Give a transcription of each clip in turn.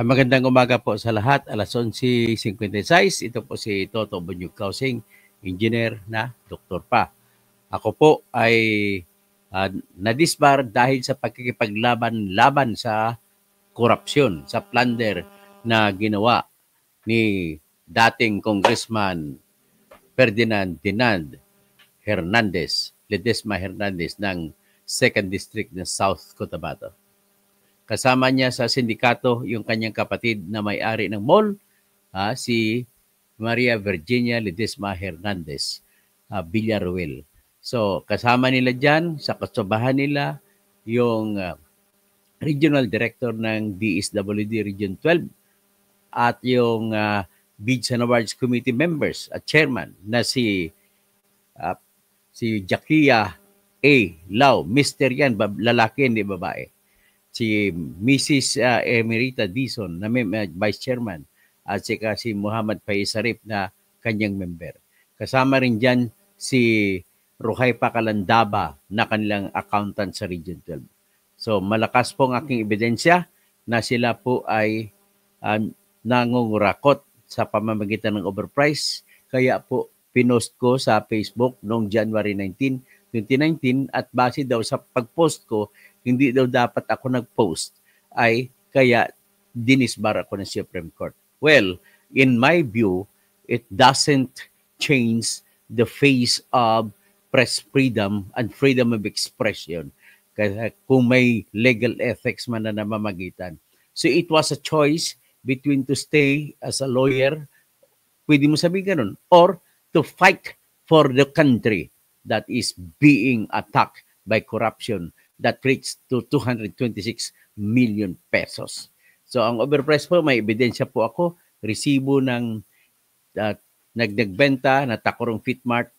Magandang umaga po sa lahat. Alas 11:56. Ito po si Toto Bunyug Kausing, engineer na doktor pa. Ako po ay nadisbar dahil sa pagkikipaglaban-laban sa korupsyon, sa plunder na ginawa ni dating Congressman Ferdinand Dinand Hernandez, Ledesma Hernandez ng 2nd District ng South Cotabato. Kasama niya sa sindikato yung kanyang kapatid na may-ari ng mall, si Maria Virginia Ledesma Hernandez, Villaruel. So kasama nila dyan, sa kasabahan nila, yung Regional Director ng DSWD Region 12 at yung Bids and Awards Committee members at chairman na si Jacquia A. Lau. Mister yan, lalaki hindi babae. Si Mrs. Emerita Dizon na Vice Chairman at saka si Muhammad Faiz Sarip na kanyang member. Kasama rin dyan si Ruhay Pakalandaba na kanilang accountant sa Region 12. So malakas po ang aking ebidensya na sila po ay nangungurakot sa pamamagitan ng overprice. Kaya po pinost ko sa Facebook noong January 19, 2019 at base daw sa pagpost ko, hindi daw dapat ako nag-post ay kaya dinisbar ako ng Supreme Court. Well, in my view, it doesn't change the face of press freedom and freedom of expression. Kasi kung may legal ethics man na namamagitan. So it was a choice between to stay as a lawyer, pwede mo sabihin ganun, or to fight for the country that is being attacked by corruption that reached to 226 million pesos. So ang overprice po, may ebidensya po ako, resibo ng nagnagbenta na Tacorong Fitmart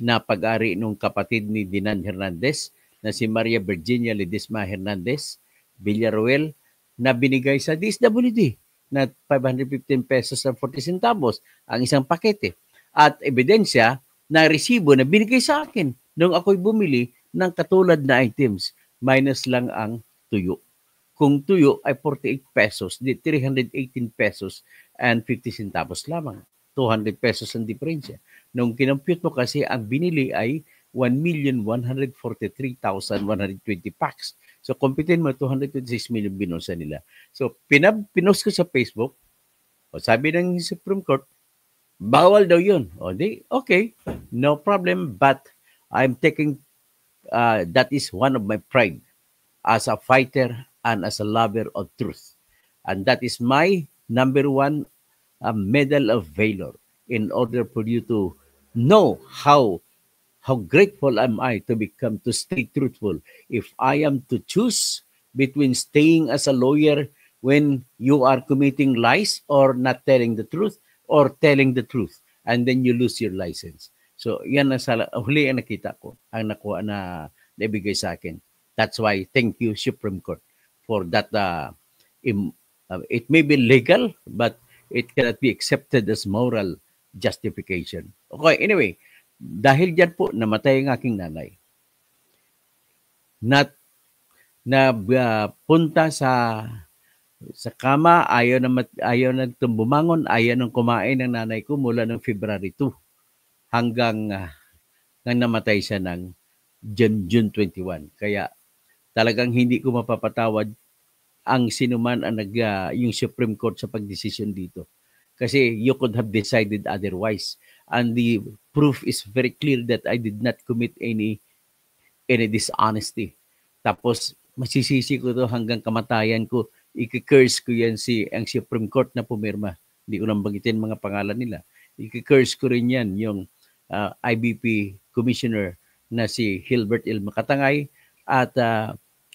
na pag-ari ng kapatid ni Dinan Hernandez na si Maria Virginia Ledesma Hernandez Villaruel na binigay sa DSWD na 515 pesos and 40 centavos ang isang pakete. At ebidensya na resibo na binigay sa akin nung ako'y bumili ng katulad na items, minus lang ang tuyo. Kung tuyo ay 48 pesos, di 318 pesos and 50 centavos lamang. 200 pesos ang diferensya. Nung kinompute mo kasi, ang binili ay 1,143,120 packs. So, computin mo, 226 million binulsa nila. So, pinost ko sa Facebook. O, sabi ng Supreme Court, bawal daw yun. O, di, okay, no problem, but I'm taking that is one of my pride as a fighter and as a lover of truth. And that is my number one medal of valor in order for you to know how grateful am I to stay truthful. If I am to choose between staying as a lawyer when you are committing lies or not telling the truth or telling the truth and then you lose your license. So, yan ang huli ang nakita ko, ang nakuha na naibigay sa akin. That's why, thank you, Supreme Court, for that. It may be legal, but it cannot be accepted as moral justification. Okay, anyway, dahil dyan po, namatay ang aking nanay. Punta sa kama, ayaw na bumangon, ayaw nang kumain ng nanay ko mula ng February 2 hanggang nang namatay siya ng June 21. Kaya talagang hindi ko mapapatawad ang sinuman ang yung Supreme Court sa pagdesisyon dito. Kasi you could have decided otherwise. And the proof is very clear that I did not commit any dishonesty. Tapos masisisi ko to hanggang kamatayan ko. I-curse ko yan ang Supreme Court na pumirma. Hindi ko nang banggitin mga pangalan nila. I-curse ko rin yan yung IBP Commissioner na si Hilbert L. Makatangay at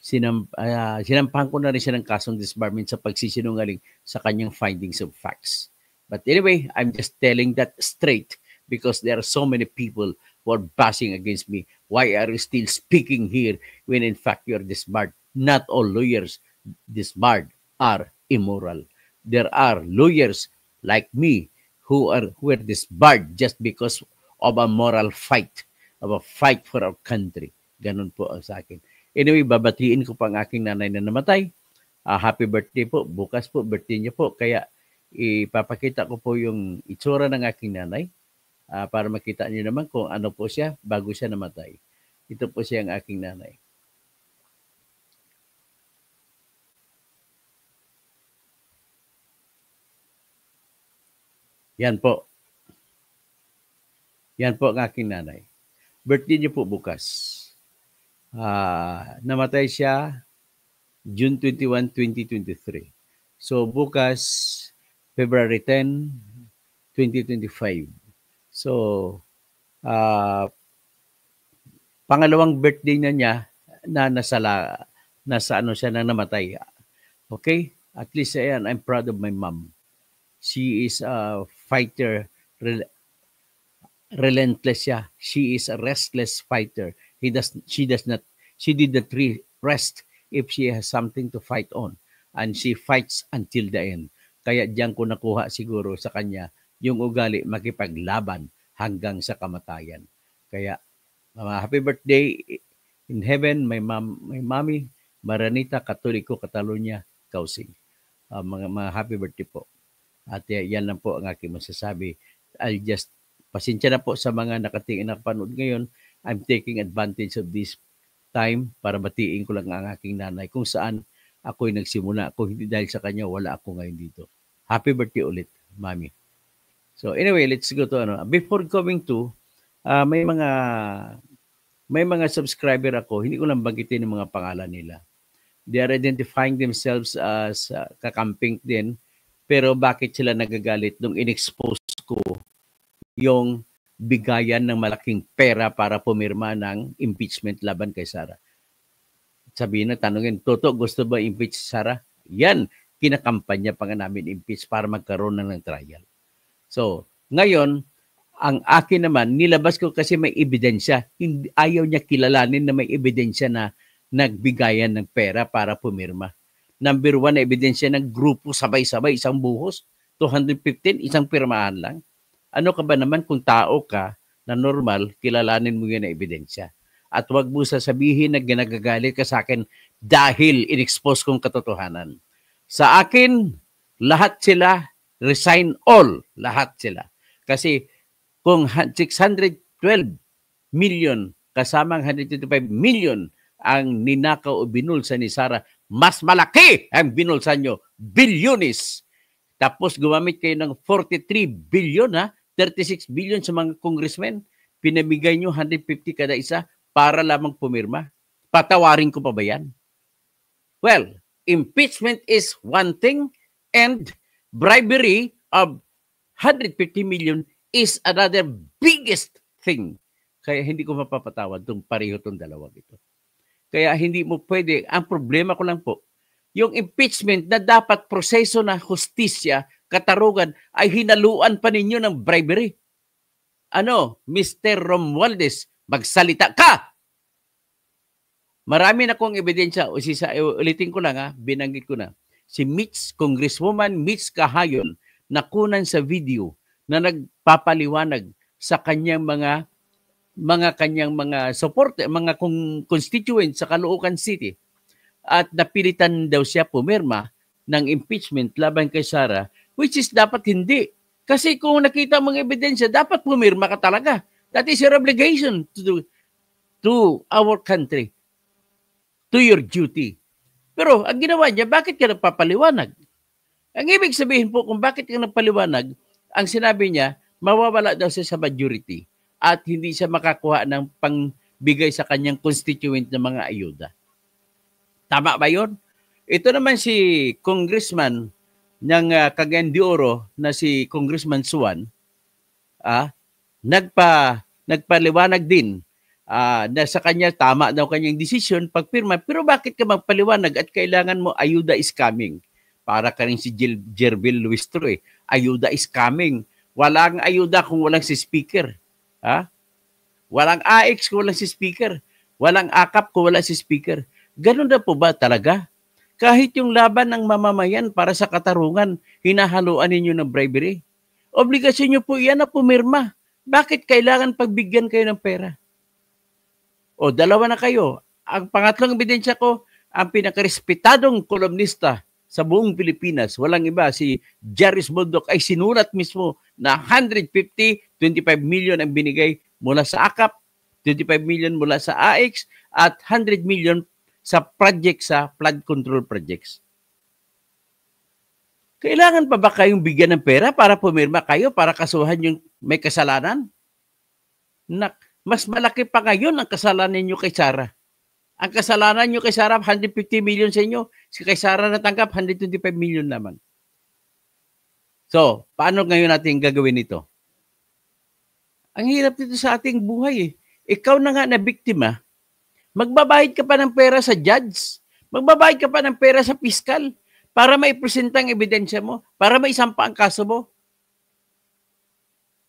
sinampahan ko na rin siya ng kasong disbarment sa pagsisinungaling sa kanyang findings of facts. But anyway, I'm just telling that straight because there are so many people who are bashing against me. Why are you still speaking here when in fact you're disbarred? Not all lawyers disbarred are immoral. There are lawyers like me who are disbarred just because of a moral fight, of a fight for our country. Ganun po ang sa akin. Anyway, babatiin ko pa ang aking nanay na namatay Happy birthday po. Bukas po, birthday niyo po. Kaya ipapakita ko po yung itsura ng aking nanay para makita niyo naman kung ano po siya bago siya namatay. Ito po siya ang aking nanay. Yan po. Yan po ang aking nanay. Birthday niyo po bukas. Namatay siya June 21, 2023. So bukas, February 10, 2025. So, pangalawang birthday na niya na nasa ano siya na namatay. Okay? At least ayan, I'm proud of my mom. She is a fighter, relentless siya. She is a restless fighter. She did not rest if she has something to fight on. And she fights until the end. Kaya diyan ko nakuha siguro sa kanya yung ugali makipaglaban hanggang sa kamatayan. Kaya happy birthday in heaven, my mommy, Maranita, Katoliko, Catalonia, Kausing. Mga happy birthday po. At yan lang po ang aking masasabi. Pasensya na po sa mga nakatingin na panood ngayon. I'm taking advantage of this time para batiin ko lang ang aking nanay kung saan ako'y nagsimula. Kung hindi dahil sa kanya, wala ako ngayon dito. Happy birthday ulit, Mami. So anyway, let's go to ano. Before going to, may mga subscriber ako, hindi ko lang banggitin yung mga pangalan nila. They are identifying themselves as kakamping din. Pero bakit sila nagagalit nung in-expose ko yung bigayan ng malaking pera para pumirma ng impeachment laban kay Sara? Sabihin na, tanungin, Toto, gusto ba impeach si Sara? Yan, kinakampanya pa nga namin impeach para magkaroon ng trial. So, ngayon, ang akin naman, nilabas ko kasi may ebidensya. Ayaw niya kilalanin na may ebidensya na nagbigayan ng pera para pumirma. Number 1 na ebidensya ng grupo sabay-sabay, isang buhos, 215, isang pirmahan lang. Ano ka ba naman kung tao ka na normal, kilalanin mo yan na ebidensya. At wag mo sasabihin na ginagagalit ka sa akin dahil in-expose kong katotohanan. Sa akin, lahat sila, resign all, lahat sila. Kasi kung 612 million kasamang 125 million ang ninakaw o binulsa ni Sara, mas malaki ang binulsa nyo, bilyones. Tapos gumamit kayo ng 43 billion, 36 billion sa mga congressmen. Pinamigay nyo 150 kada isa para lamang pumirma. Patawarin ko pa ba yan? Well, impeachment is one thing and bribery of 150 million is another biggest thing. Kaya hindi ko mapapatawad itong pareho itong dalawang ito. Kaya hindi mo pwede. Ang problema ko lang po, yung impeachment na dapat proseso na hustisya, katarugan, ay hinaluan pa ninyo ng bribery. Ano, Mr. Romualdez, magsalita ka! Marami na kong ebidensya. Ulitin ko lang, binanggit ko na. Si Congresswoman Mitch Kahayon, nakunan sa video na nagpapaliwanag sa kanyang mga support, mga constituents sa Caloocan City. At napilitan daw siya pumirma ng impeachment laban kay Sara, which is dapat hindi. Kasi kung nakita mong ebidensya, dapat pumirma ka talaga. That is your obligation to our country, to your duty. Pero ang ginawa niya, bakit ka nagpapaliwanag? Ang ibig sabihin po kung bakit ka nagpaliwanag, ang sinabi niya, mawawala daw siya sa majority at hindi siya makakuha ng pangbigay sa kanyang constituent ng mga ayuda. Tama ba yun? Ito naman si Congressman ng Cagayan de Oro na si Congressman Suwan, nagpaliwanag din na sa kanya tama daw kanyang desisyon pagpirma. Pero bakit ka magpaliwanag at kailangan mo ayuda is coming? Para ka rin si Jervil Luistro ayuda is coming. Walang ayuda kung walang si speaker. Walang AX kung walang si speaker. Walang AKAP kung walang si speaker. Ganun na po ba talaga? Kahit yung laban ng mamamayan para sa katarungan, hinahaluan ninyo ng bribery. Obligasyon nyo po yan na pumirma. Bakit kailangan pagbigyan kayo ng pera? O, dalawa na kayo. Ang pangatlong ebidensya ko, ang pinakarespetadong kolumnista sa buong Pilipinas, walang iba, si Jaris Bundok, ay sinulat mismo na 125 million ang binigay mula sa AKAP, 25 million mula sa AX, at 100 million sa project, sa flood control projects. Kailangan pa ba kayong bigyan ng pera para pumirma kayo, para kasuhan yung may kasalanan? Mas malaki pa ngayon ang kasalanan niyo kay Sara. Ang kasalanan niyo kay Sara, 150 million sa inyo. Si kay Sara natanggap, 125 million naman. So, paano ngayon natin gagawin ito? Ang hirap nito sa ating buhay eh. Ikaw na nga na biktima, magbabayad ka pa ng pera sa judge, magbabayad ka pa ng pera sa piskal para maipresenta ang ebidensya mo, para maisampa ang kaso mo.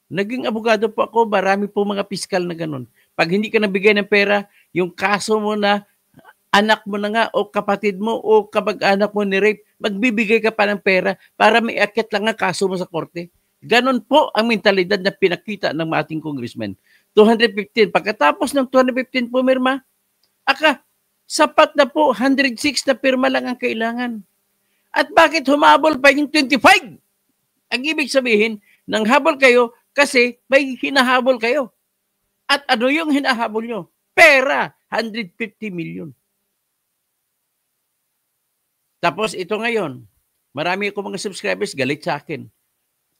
Naging abogado po ako, marami po mga piskal na ganun. Pag hindi ka nabigay ng pera, yung kaso mo na anak mo na nga o kapatid mo o kamag-anak mo ni-rape, magbibigay ka pa ng pera para may akit lang ang kaso mo sa korte. Ganon po ang mentalidad na pinakita ng ating congressman. 215. Pagkatapos ng 215 pumirma, sapat na po, 106 na pirma lang ang kailangan. At bakit humabol pa yung 25? Ang ibig sabihin, nang habol kayo kasi may hinahabol kayo. At ano yung hinahabol nyo? Pera, 150 million. Tapos ito ngayon, marami akong mga subscribers galit sa akin.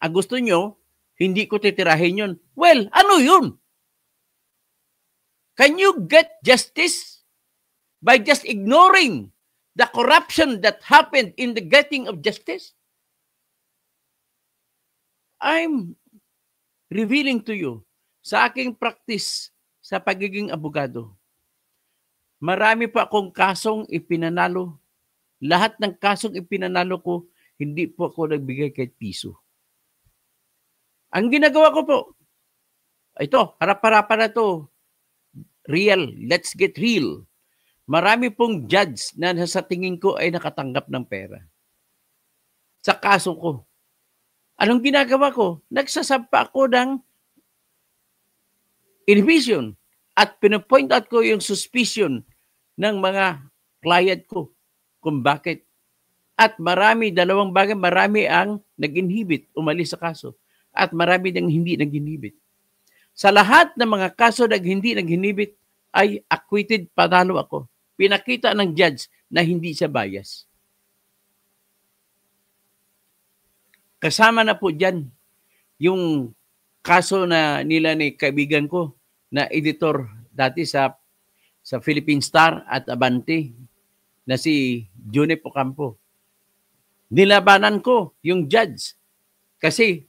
Ang gusto nyo, hindi ko titirahin yun. Well, ano yun? Can you get justice by just ignoring the corruption that happened in the getting of justice? I'm revealing to you, sa aking practice sa pagiging abogado, marami pa akong kasong ipinanalo. Lahat ng kasong ipinanalo ko, hindi po ako nagbigay kahit piso. Ang ginagawa ko po, ito, harap-harapan na to, real, let's get real. Marami pong judge na sa tingin ko ay nakatanggap ng pera sa kaso ko. Anong ginagawa ko? Nagsasampa ako ng inhibition at pinapoint out ko yung suspicion ng mga client ko kung bakit. At dalawang bagay, marami ang nag-inhibit, umalis sa kaso. At marami nang hindi nag-inhibit. Sa lahat ng mga kaso na hindi nag-inhibit, ay acquitted, panalo ako. Pinakita ng judge na hindi siya bias. Kasama na po dyan yung kaso na nila ni kaibigan ko na editor dati sa Philippine Star at Abante na si June Ocampo. Nilabanan ko yung judge kasi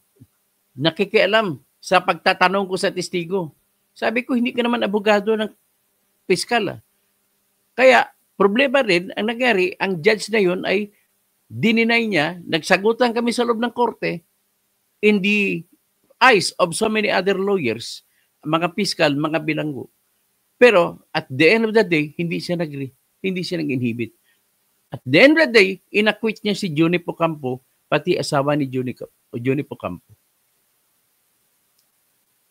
nakikialam sa pagtatanong ko sa testigo. Sabi ko, hindi ka naman abogado ng piskal. Kaya problema rin ang nangyari, ang judge na yun ay dininay niya, nagsagutan kami sa loob ng korte in the eyes of so many other lawyers, mga piskal, mga bilanggo. Pero at the end of the day, hindi siya nag-inhibit. At the end of the day, inacquit niya si June Ocampo, pati asawa ni June Ocampo.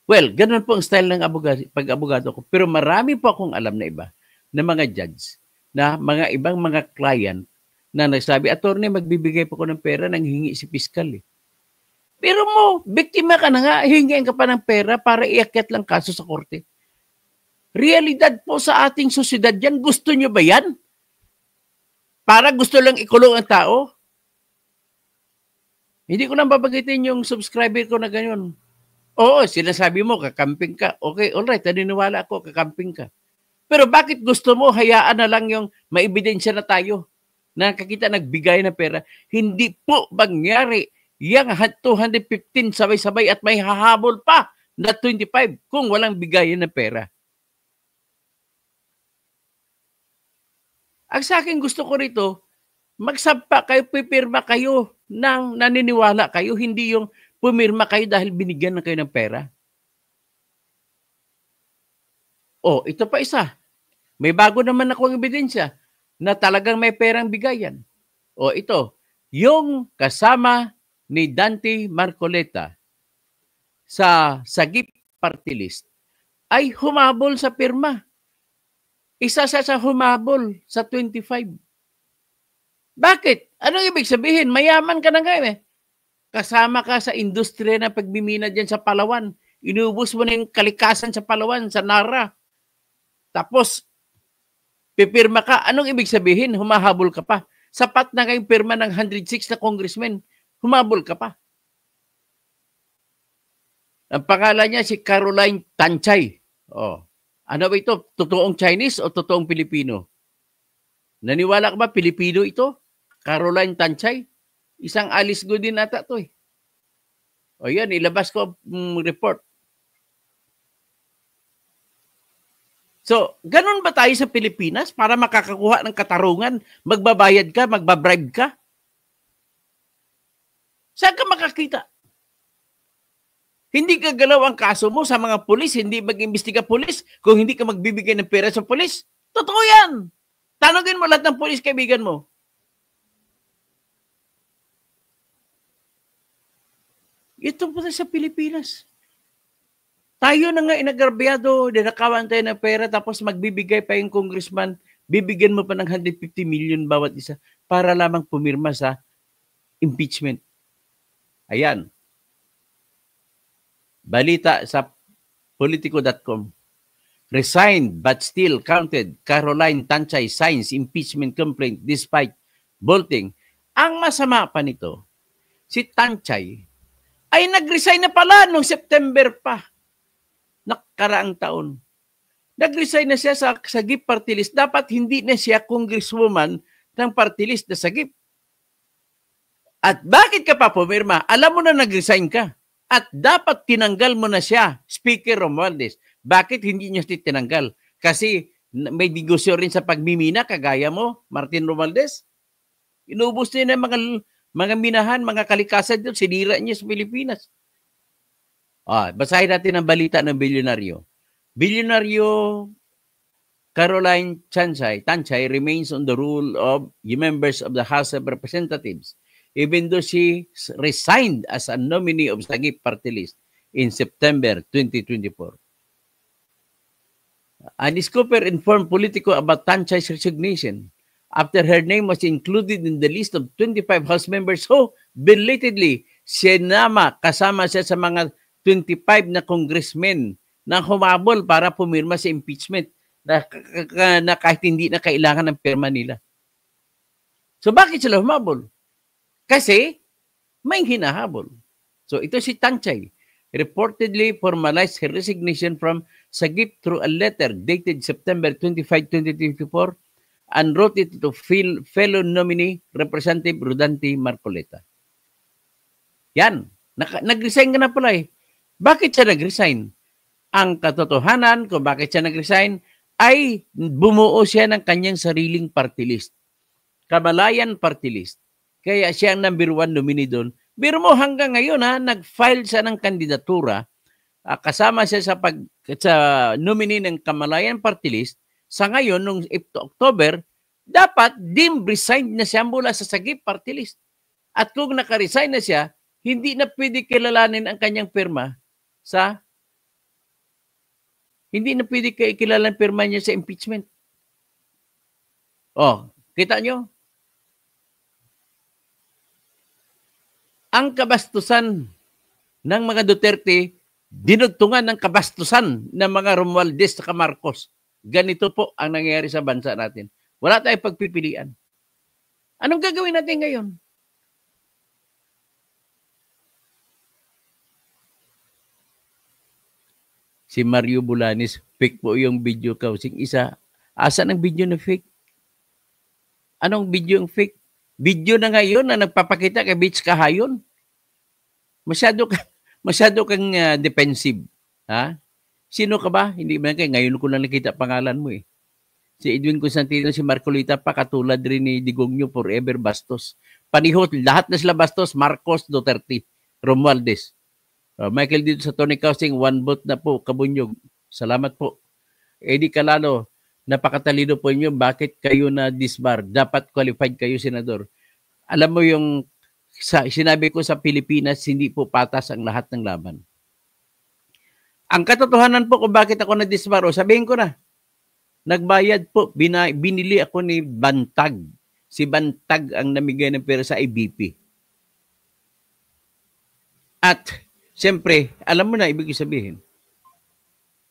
Well, ganun po ang style ng pag-abogado ko. Pero marami po akong alam na iba, na mga judge, na mga ibang mga client, na nagsabi, attorney, magbibigay po ko ng pera, nang hingi si piskal eh. Pero mo, biktima ka na nga, hingiin ka pa ng pera para iakyat lang kaso sa korte. Realidad po sa ating sosyedad yan, gusto nyo ba yan? Para gusto lang ikulong ang tao? Hindi ko lang babagitin yung subscriber ko na ganyan. Oo, sinasabi mo, kakamping ka. Okay, alright, naniniwala ako, kakamping ka. Pero bakit gusto mo, hayaan na lang yung maibidensya na tayo? Nakakita nagbigay ng pera, hindi po mangyari yung 215 sabay-sabay at may hahabol pa na 25 kung walang bigayan ng pera. Ang sa akin gusto ko rito, magsampa kayo, pipirma kayo nang naniniwala kayo, hindi yung pumirma kayo dahil binigyan na kayo ng pera. Oh, ito pa isa. May bago naman akong ebidensya na talagang may perang bigayan. O ito, yung kasama ni Dante Marcoleta sa Sagip Party List ay humabol sa pirma. Isa siya sa humabol sa 25. Bakit? Anong ibig sabihin? Mayaman ka na ngayon eh. Kasama ka sa industriya na pagmimina dyan sa Palawan. Inubos mo na yung kalikasan sa Palawan, sa Nara. Tapos, pipirma ka. Anong ibig sabihin? Humahabol ka pa. Sapat na kayong pirma ng 106 na congressmen. Humabol ka pa. Ang pangalan niya si Caroline Tanchay. Oh. Ano ba ito? Totoong Chinese o totoong Pilipino? Naniwala ka ba Pilipino ito? Caroline Tanchay? Isang Alice Go din ata to eh. O yan, ilabas ko report. So, ganun ba tayo sa Pilipinas para makakakuha ng katarungan? Magbabayad ka, magbabribe ka? Saan ka makakita? Hindi ka galaw ang kaso mo sa mga pulis, hindi mag-imbestiga pulis kung hindi ka magbibigay ng pera sa pulis. Totoo yan. Tanungin mo lahat ng pulis kaibigan mo. Ito po sa Pilipinas. Tayo na nga inagrabyado, dinakawan tayo ng pera, tapos magbibigay pa yung congressman, bibigyan mo pa ng 150 million bawat isa para lamang pumirma sa impeachment. Ayan. Balita sa politico.com. Resigned but still counted. Caroline Tanchay signs impeachment complaint despite bolting. Ang masama pa nito, si Tanchay ay nag-resign na pala noong September pa. Nakaraang taon. Nag-resign na siya sa Sagip Party List. Dapat hindi na siya congresswoman ng party list na Sagip. At bakit ka pa pumirma? Alam mo na nag-resign ka. At dapat tinanggal mo na siya, Speaker Romualdez. Bakit hindi niya siya tinanggal? Kasi may negosyo rin sa pagmimina, kagaya mo, Martin Romualdez. Inubos niya na mga minahan, mga kalikasan doon, sinira niya sa Pilipinas. Basahin natin ang balita ng bilyonaryo. Bilyonaryo Caroline Tanchay remains on the role of members of the House of Representatives, even though she resigned as a nominee of Sagip Party List in September 2024. Alice Cooper informed Politico about Tanchay's resignation after her name was included in the list of 25 House members who belatedly sinama, kasama siya sa mga 25 na congressmen na humabol para pumirma sa impeachment na kahit hindi na kailangan ng pirma nila. So bakit sila humabol? Kasi may hinahabol. So ito si Tanchay reportedly formalized her resignation from Sagip through a letter dated September 25, 2024 and wrote it to fellow nominee Representative Rodante Marcoleta. Yan. Nag-resign ka na pala eh. Bakit siya nag-resign? Ang katotohanan kung bakit siya nag-resign ay bumuo siya ng kanyang sariling party list. Kamalayan Party List. Kaya siya ang number 1 nominee doon. Pero mo hanggang ngayon nag-file siya ng kandidatura. Kasama siya sa nominee ng Kamalayan Party List. Sa ngayon, nung October, dapat dim-resigned na siya mula sa Sagip Party List. At kung naka-resign na siya, hindi na pwede kilalanin ang kanyang pirma hindi na pwede kilalanin pirma niya sa impeachment. Kita nyo? Ang kabastusan ng mga Duterte, dinugtungan ng kabastusan ng mga Romualdez at Marcos. Ganito po ang nangyayari sa bansa natin. Wala tayong pagpipilian. Anong gagawin natin ngayon? Si Mario Bulanis, fake po yung video kausing isa. Asan ang video na fake? Anong video yung fake? Video na ngayon na nagpapakita kay Beach Kahayon. Masyado kang defensive. Ha? Sino ka ba? Hindi ba kayo? Ngayon ko lang nakita pangalan mo eh. Si Edwin Constantino, si Marcolita pa, katulad rin ni Digongyo, forever Bastos. Panihot, lahat na sila Bastos, Marcos, Duterte, Romualdez. Michael dito sa Tony Kausing, 1 vote na po, Kabunyog. Salamat po. Eddie Calano, napakatalino po niyo. Bakit kayo na disbar? Dapat qualified kayo, Senador. Alam mo yung sinabi ko sa Pilipinas, hindi po patas ang lahat ng laban. Ang katotohanan po kung bakit ako na disbar, sabihin ko na. Nagbayad po, binili ako ni Bantag. Si Bantag ang namigay ng pera sa IBP. At siyempre, alam mo na ibig sabihin.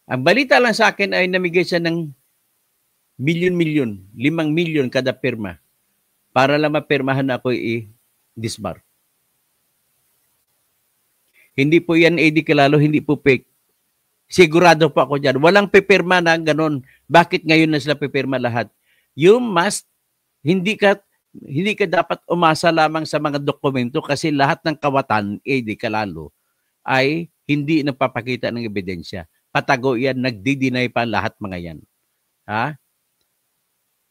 Ang balita lang sa akin ay namigay siya ng milyon-milyon, 5 milyon kada pirma para lang mapirmahan ako i-disbar. Hindi po yan AD Kilalo, hindi po fake. Sigurado po ako dyan. Walang pipirma na ganun. Bakit ngayon na sila pipirma lahat? You must, hindi ka dapat umasa lamang sa mga dokumento kasi lahat ng kawatan, AD Kilalo, ay hindi nagpapakita ng ebidensya. Patago yan, nagdi-deny pa lahat mga yan. Ha?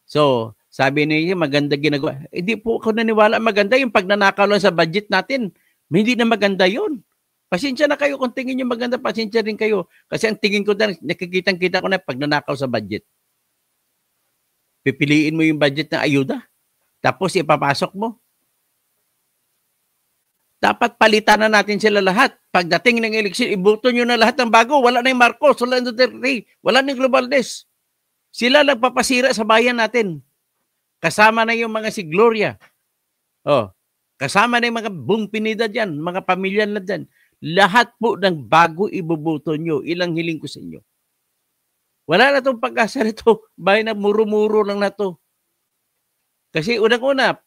So, sabi niya, maganda ginagawa. Hindi po ako naniwala maganda yung pagnanakaw lang sa budget natin. Hindi na maganda yun. Pasensya na kayo kung tingin nyo maganda, pasensya rin kayo. Kasi ang tingin ko na, nakikitang-kita ko na pagnanakaw sa budget. Pipiliin mo yung budget ng ayuda, tapos ipapasok mo. Dapat palitan na natin sila lahat. Pagdating ng eleksyon, iboto nyo na lahat ng bago. Wala na yung Marcos, wala na yung Duterte, wala na yung Globaldez. Sila nagpapasira sa bayan natin. Kasama na yung mga si Gloria. Oh, kasama na yung mga Bung Pineda dyan, mga pamilya na dyan. Lahat po ng bago iboboto nyo. Ilang hiling ko sa inyo. Wala na itong pag-asa nito. Bayan na muro-muro lang na to. Kasi unang-una,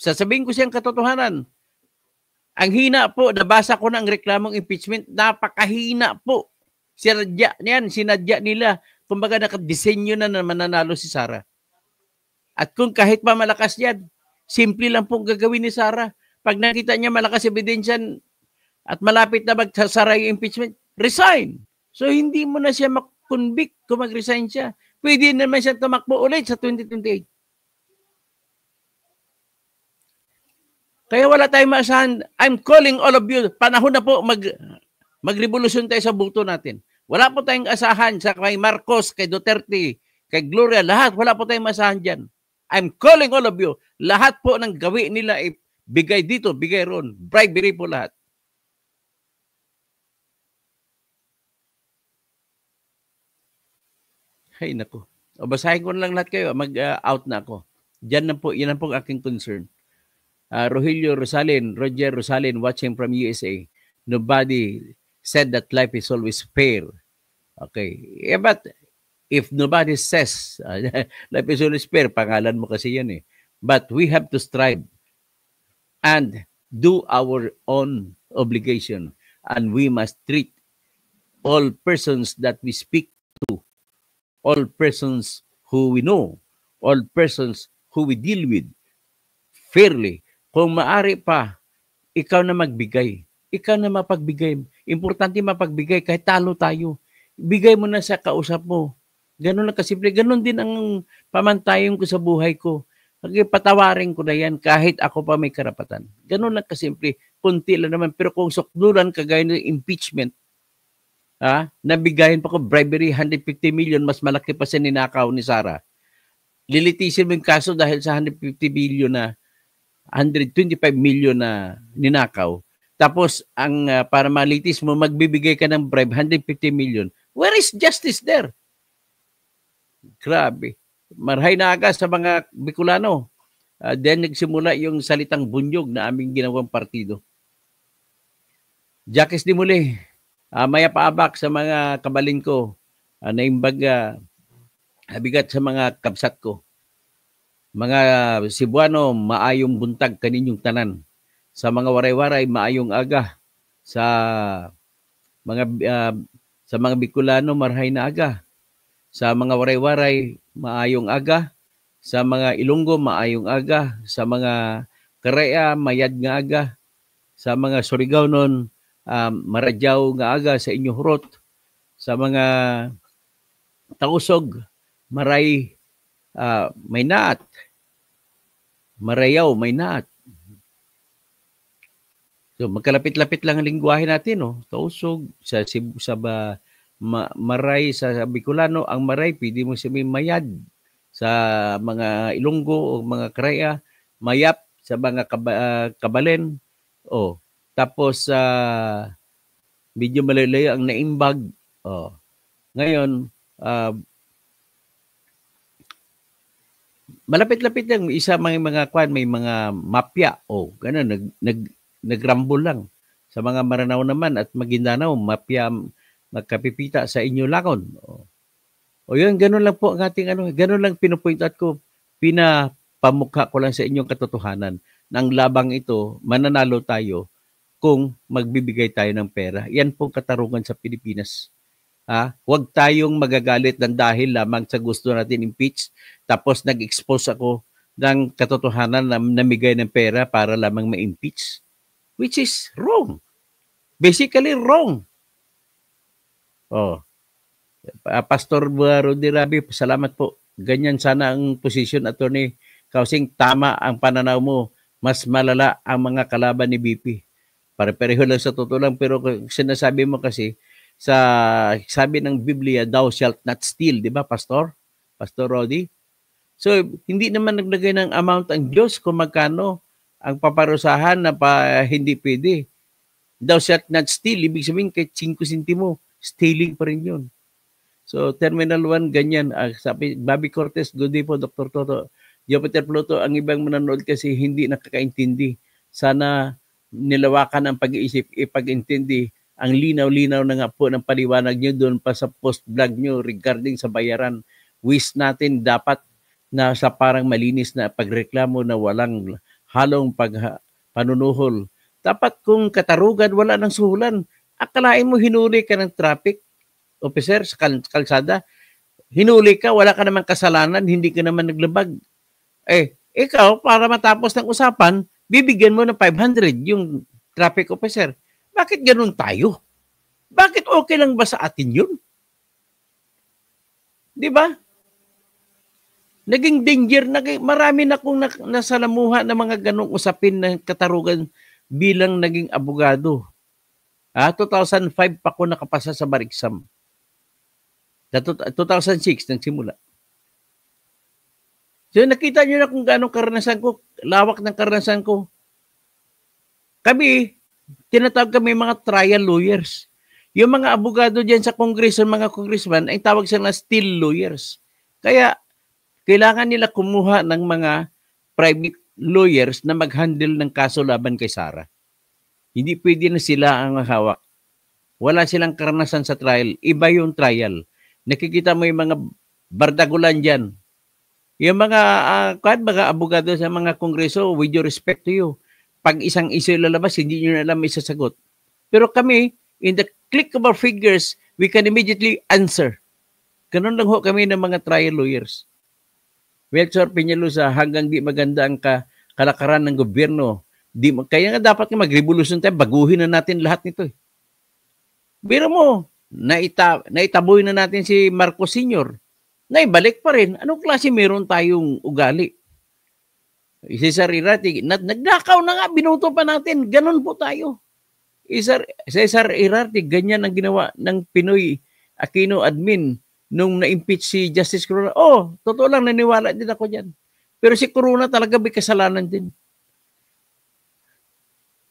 sasabihin ko siyang katotohanan. Ang hina po, nabasa ko ng reklamong impeachment, napakahina po. Sinadya nila. Kumbaga nakadesenyo na mananalo si Sara. At kung kahit pa malakas yan, simple lang pong gagawin ni Sara. Pag nakita niya malakas ebidensya at malapit na magsasara yung impeachment, resign. So hindi mo na siya makonvict kung mag-resign siya. Pwede naman siya tumakbo ulit sa 2028. Kaya wala tayong maasahan. I'm calling all of you. Panahon na po magrevolusyon tayo sa buto natin. Wala po tayong asahan sa kay Marcos, kay Duterte, kay Gloria, lahat. Wala po tayong maasahan dyan. I'm calling all of you. Lahat po ng gawin nila ay bigay dito, bigay ron. Bribery po lahat. Ay, naku. O basahin ko na lang lahat kayo. Mag-out na ako. Diyan na po, yan na po ang aking concern. Rogelio Rosalin, Roger Rosalin, watching from USA. Nobody said that life is always fair. Okay. Yeah, but if nobody says life is always fair, pangalan mo kasi yan eh. But we have to strive and do our own obligation. And we must treat all persons that we speak to, all persons who we know, all persons who we deal with, fairly. Kung maari pa, ikaw na magbigay. Ikaw na mapagbigay. Importante mapagbigay kahit talo tayo. Bigay mo na sa kausap mo. Ganun lang kasimple. Ganun din ang pamantayan ko sa buhay ko. Patawarin ko na yan kahit ako pa may karapatan. Ganun lang kasimple. Kunti lang naman. Pero kung sukdulan kagaya ng impeachment, nabigayin pa ko bribery 150 million, mas malaki pa sa ninakaw ni Sara. Lilitisin mo yung kaso dahil sa 150 billion na 125 million na ninakaw. Tapos ang para malitis mo, magbibigay ka ng bribe 150 million. Where is justice there? Grabe. Marhay na aga sa mga Bicolano. Then nagsimula yung salitang bunyog na aming ginawang partido. Jacques Di Muli, maya paabak sa mga kabalin ko, naimbag bigat sa mga kabsat ko. Mga Cebuano, maayong buntag kaninyong tanan. Sa mga waray-waray, maayong aga. Sa mga Bicolano, marhay na aga. Sa mga waray-waray, maayong aga. Sa mga Ilonggo, maayong aga. Sa mga Karaya, mayad nga aga. Sa mga Surigao nun, maradyaw nga aga sa inyong hurot. Sa mga Tausog, maray, may naat. Marayaw, may naat. So magkalapit-lapit lang ang lingwahe natin, no? Tausog, maray sa Bicolano, ang maray, pwede mo sabihin mayad. Sa mga Ilonggo o mga Karaya, mayap sa mga kabalen. Tapos medyo malalayo ang naimbag. Ngayon, malapit-lapit lang isa mga kwan, may mga mafia o ganun nagrambol lang. Sa mga Maranao naman at Maguindanao, mafia magkapipita sa inyo lakon. O yun, ganun lang po ang ating ganun lang pinupoint out ko. Pinapamukha ko lang sa inyong katotohanan ng labang ito, mananalo tayo kung magbibigay tayo ng pera. Yan pong katarungan sa Pilipinas. Huwag tayong magagalit ng dahil lamang sa gusto natin impeach, tapos nag-expose ako ng katotohanan na namigay ng pera para lamang ma-impeach, which is wrong. Basically wrong. Pastor Rudy Rabi, salamat po. Ganyan sana ang position, Attorney Kausing. Tama ang pananaw mo. Mas malala ang mga kalaban ni BP. Pare-pareho lang sa totoo lang, pero sinasabi mo kasi, sabi ng Biblia, thou shalt not steal, di ba, Pastor? Pastor Rudy? So, hindi naman naglagay ng amount ang Diyos kung magkano ang paparusahan na hindi pwede. Thou shalt not steal, ibig sabihin kahit 5 sentimo, stealing pa rin yun. So, Terminal 1, ganyan. Sabi, Bobby Cortez, good day po, Dr. Toto. Jupiter Pluto, ang ibang manonood kasi hindi nakakaintindi. Sana nilawakan ang pag-iisip, ipag-intindi. Ang linaw-linaw na nga po ng paliwanag nyo doon pa sa post-vlog nyo regarding sa bayaran. Wish natin dapat na sa parang malinis na pagreklamo na walang halong panunuhol. Dapat kung katarugan, wala ng suhulan. Akalain mo hinuli ka ng traffic officer sa kalsada. Hinuli ka, wala ka naman kasalanan, hindi ka naman naglabag. Ikaw, para matapos ng usapan, bibigyan mo ng 500 yung traffic officer. Bakit ganun tayo? Bakit okay lang ba sa atin yun? Di ba? Naging danger, marami na akong nasalamuha ng mga ganung usapin ng katarugan bilang naging abogado. 2005 pa ako nakapasa sa bar exam. 2006 nang simula. So nakita niyo na kung gaano karanasan ko, lawak ng karanasan ko. Kami, tinatawag kami mga trial lawyers. Yung mga abogado diyan sa Kongreso, mga congressman, ay tawag sila still lawyers. Kaya, kailangan nila kumuha ng mga private lawyers na mag-handle ng kaso laban kay Sara. Hindi pwede na sila ang hawak. Wala silang karanasan sa trial. Iba yung trial. Nakikita mo yung mga bardagulan dyan. Yung mga abogado sa mga kongreso, with your respect to you, pag isang issue lalabas, hindi nyo na alam may sasagot. Pero kami, in the click of our fingers, we can immediately answer. Ganun lang ho kami ng mga trial lawyers. Well, Sir Peñalosa, hanggang di maganda ang kalakaran ng gobyerno, kaya nga dapat mag-revolution tayo, baguhin na natin lahat nito. Biro mo, naitaboy na natin si Marcos Sr., naibalik pa rin. Anong klase meron tayong ugali? Cesar Irati, nagnakaw na nga, binuto pa natin. Ganon po tayo. Cesar Irati, ganyan ang ginawa ng Pinoy Aquino admin nung na-impeach si Justice Corona. Totoo lang, naniwala din ako dyan. Pero si Corona talaga may kasalanan din.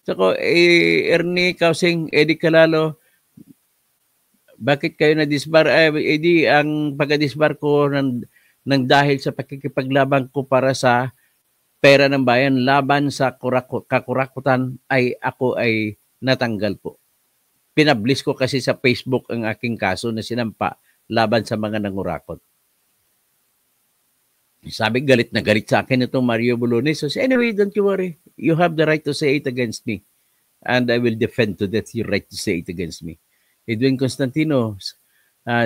So, Ernie Kausing, Eddie Calalo, bakit kayo na-disbar? Eddie, ang pagka-disbar ko ng dahil sa pakikipaglaban ko para sa pera ng bayan, laban sa kakurakutan, ako ay natanggal po. Pinablis ko kasi sa Facebook ang aking kaso na sinampa laban sa mga nangurakot. Sabi, galit na galit sa akin itong Mario Bolones. So, anyway, don't you worry. You have the right to say it against me. And I will defend to death your right to say it against me. Edwin Constantino,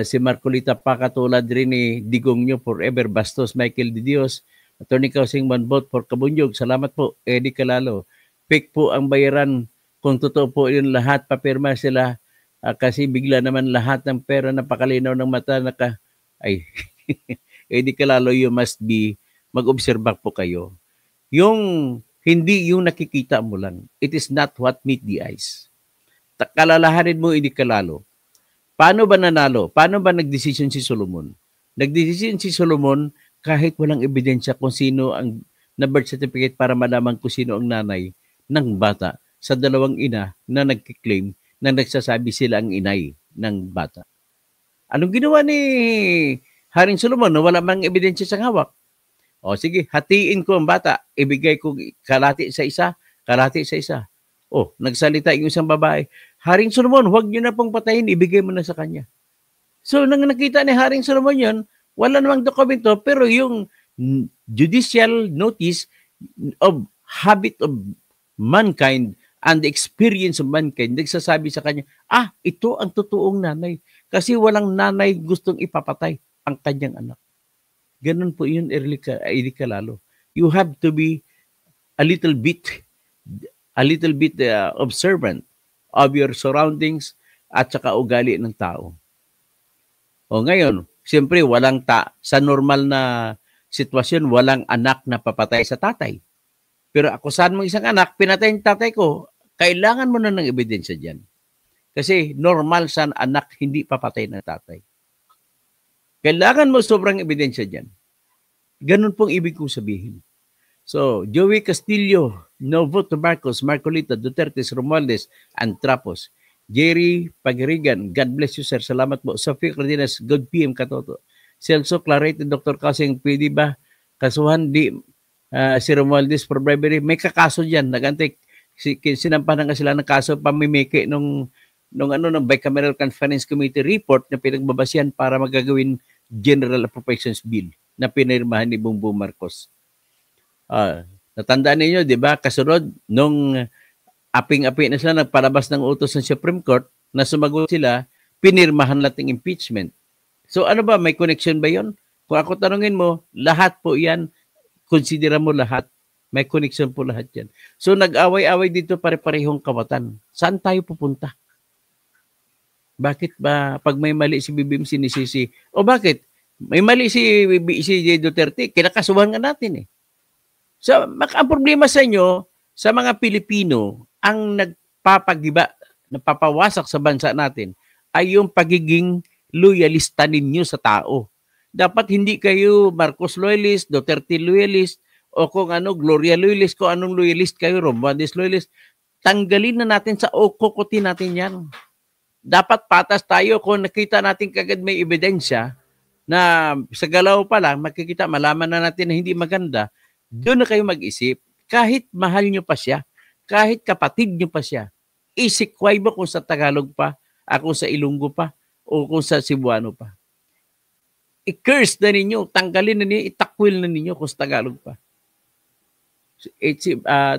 si Marcolita Pakatulad rin ni Digong nyo forever. Bastos, Michael De Dios, Attorney Kausing, one vote for Kabunyog. Salamat po, Eddie Calalo. Pick po ang bayaran. Kung totoo po yun lahat, papirma sila. Kasi bigla naman lahat ng pera napakalinaw ng mata. Eddie Calalo, you must be, mag-obserba po kayo. Hindi yung nakikita mo lang. It is not what meet the eyes. Kalalahanin mo, Eddie Calalo. Paano ba nanalo? Paano ba nagdesisyon si Solomon? Nagdesisyon si Solomon kahit walang ebidensya kung sino ang na birth certificate para malaman kung sino ang nanay ng bata sa dalawang ina na nagkiklaim na nagsasabi sila ang inay ng bata. Anong ginawa ni Haring Solomon na wala mang ebidensya sa hawak? O sige, hatiin ko ang bata. Ibigay ko kalahati sa isa, kalahati sa isa. O, nagsalita yung isang babae. Haring Solomon, huwag niyo na pong patayin, ibigay mo na sa kanya. So, nang nakita ni Haring Solomon yun, wala namang dokumento, pero yung judicial notice of habit of mankind and the experience of mankind, nagsasabi sa kanya, ito ang totoong nanay. Kasi walang nanay gustong ipapatay ang kanyang anak. Ganun po yun, Erika Lalo. You have to be a little bit observant of your surroundings at saka ugali ng tao. O ngayon, siyempre sa normal na sitwasyon, walang anak na papatay sa tatay. Pero akusahan mo isang anak, pinatay yung tatay ko, kailangan mo na ng ebidensya dyan. Kasi normal sa anak hindi papatay ng tatay. Kailangan mo sobrang ebidensya dyan. Ganun pong ibig kong sabihin. So, Joey Castillo, no vote to Marcos, Marcolita, Duterte, Romualdez, and Trapos. Jerry Pagirigan, God bless you, sir. Salamat po. Sophie Cardenas, good PM, Katoto. Celso Clarete, Dr. Kasing, pwede ba kasuhan si Romualdez for bribery? May kakaso dyan. Nagantay, sinampahan nga sila ng kaso pamimiki nung bicameral conference committee report na pinagbabasyan para magagawin General Appropriations Bill na pinirmahan ni Bongbong Marcos. Natandaan ninyo, di ba? Kasunod, nung aping-api na sila, nagpalabas ng utos ng Supreme Court na sumagot sila, pinirmahan nating impeachment. So ano ba, may connection ba yon? Kung ako tanungin mo, lahat po yan, konsidera mo lahat, may connection po lahat yan. So nag-away-away dito pare-parehong kawatan. Saan tayo pupunta? Bakit ba pag may mali si BBM sinisisi? O bakit? May mali si Duterte, kinakasuhan nga natin eh. So ang problema sa inyo, sa mga Pilipino, ang napapawasak sa bansa natin ay yung pagiging loyalista ninyo sa tao. Dapat hindi kayo Marcos loyalist, Duterte loyalist, o kung Gloria loyalist, kung anong loyalist kayo, Romualdez loyalist. Tanggalin na natin sa kukutin natin yan. Dapat patas tayo kung nakita natin kagad may ebidensya na sa galaw pa lang, makikita, malaman na natin na hindi maganda, doon na kayo mag-isip. Kahit mahal nyo pa siya, kahit kapatid nyo pa siya, isikway mo kung sa Tagalog pa, kung sa Ilonggo pa, o kung sa Cebuano pa. I-curse na ninyo, tanggalin na ninyo, itakwil na ninyo kung sa Tagalog pa.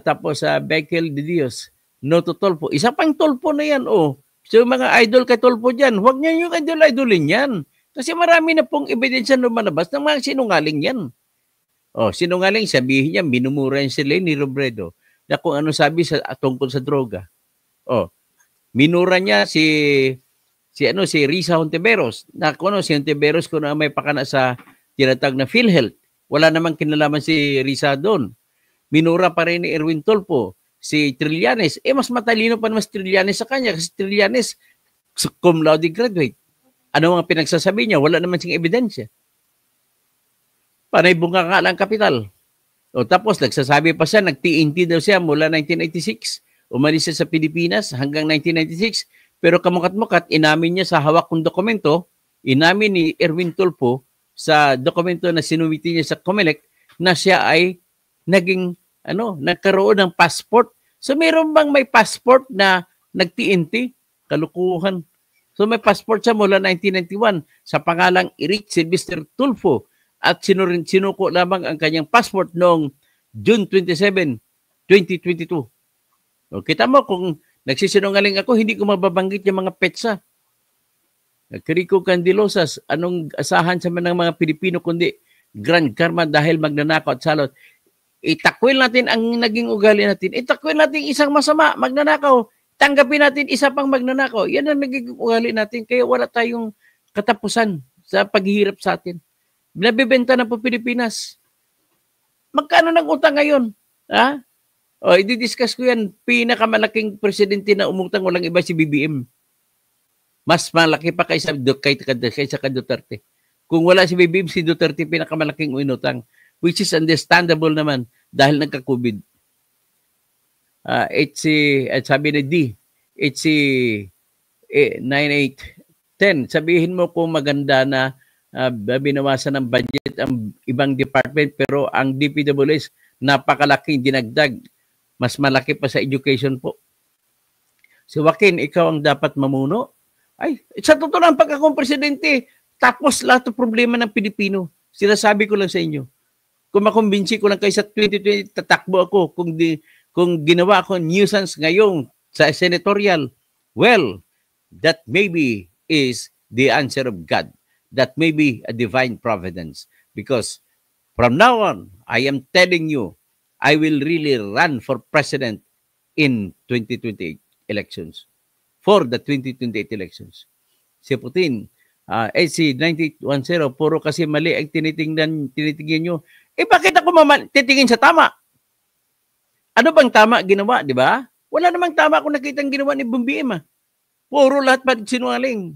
Tapos Bekel de Dios, no to Tolpo. Isa pang Tolpo na yan, So mga idol kay Tolpo dyan, huwag niya yung idolin yan. Kasi marami na pong ebidensya lumalabas ng mga sinungaling yan. Sinungaling, sabihin niya, minumura yan si Leni Robredo na kung ano sabi tungkol sa droga. Minura niya si Risa Hontiveros. Na kung si Hontiveros kung may pakana sa tinatag na PhilHealth. Wala namang kinalaman si Risa doon. Minura pa rin ni Erwin Tolpo. Si Trillanes, mas matalino pa naman si Trillanes sa kanya kasi Trillanes cum laude graduate. Ano mga pinagsasabi niya? Wala naman siyang ebidensya. Panay bunga nga lang kapital. Tapos nagsasabi pa siya, nag-TNT daw siya mula 1986. Umalis siya sa Pilipinas hanggang 1996. Pero kamukat-mukat, inamin niya sa hawak kong dokumento, inamin ni Erwin Tulfo sa dokumento na sinumiti niya sa COMELEC na siya ay nagkaroon ng passport. So mayroon bang may passport na nag-TNT? Kalukuhan. So may passport siya mula 1991 sa pangalang Eric Sylvester Tulfo at sinuko lamang ang kanyang passport noong June 27, 2022. Kita mo kung nagsisinungaling ako, hindi ko mababanggit yung mga petsa. Rico Candilosas, anong asahan sa mga Pilipino kundi Grand Karma dahil magnanakaw at salot. Itakwil natin ang naging ugali natin. Itakwil natin isang masama, magnanakaw. Tanggapin natin isa pang magnanakaw. Yan ang naging ugali natin. Kaya wala tayong katapusan sa paghihirap sa atin. Nabibenta na po Pilipinas. Magkano ng utang ngayon? I-discuss ko yan. Pinakamalaking presidente na umutang walang iba si BBM. Mas malaki pa kaysa Duterte. Kung wala si BBM, si Duterte pinakamalaking inutang. Which is understandable naman dahil nagka-COVID. Sabi ni D, it's si 9810. Sabihin mo kung maganda na binawasan ng budget ang ibang department, pero ang DPWH napakalaking dinagdag. Mas malaki pa sa education po. Si Joaquin, ikaw ang dapat mamuno. Ay, sa totoo lang, pag akong presidente, tapos lahat ng problema ng Pilipino. Sinasabi ko lang sa inyo. Kung makumbinsi ko lang kayo sa 2020, tatakbo ako. Kung ginawa ko nuisance ngayon sa senatorial, well, that maybe is the answer of God. That may be a divine providence. Because from now on, I am telling you, I will really run for president in 2028 elections. For the 2028 elections. Si Putin, si 9810, puro kasi mali ang tinitingnan nyo. Bakit ako titingin sa tama? Ano bang tama ginawa, di ba? Wala namang tama kung nakita ang ginawa ni BBM. Puro lahat pa sinungaling.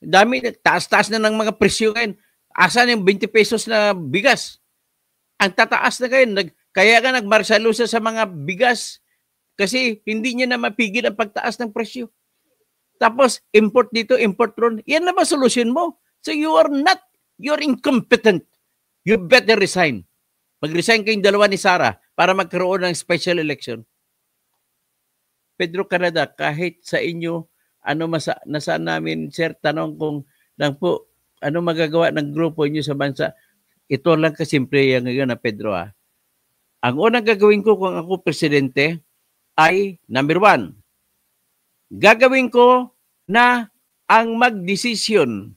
Dami, taas-taas na ng mga presyo ngayon. Asan yung 20 pesos na bigas? Ang tataas na ngayon. Kaya nga nagmarsalusa sa mga bigas kasi hindi niya na mapigil ang pagtaas ng presyo. Tapos, import dito, import ron. Yan na ba solusyon mo? So you're incompetent. You better resign. Mag-resign kayong dalawa ni Sara para magkaroon ng special election. Pedro Canada, kahit sa inyo, nasaan namin, sir, tanong kung lang po, ano magagawa ng grupo niyo sa bansa? Ito lang kasimple yan ngayon na Pedro. Ang unang gagawin ko kung ako presidente ay, number 1, gagawin ko na ang magdesisyon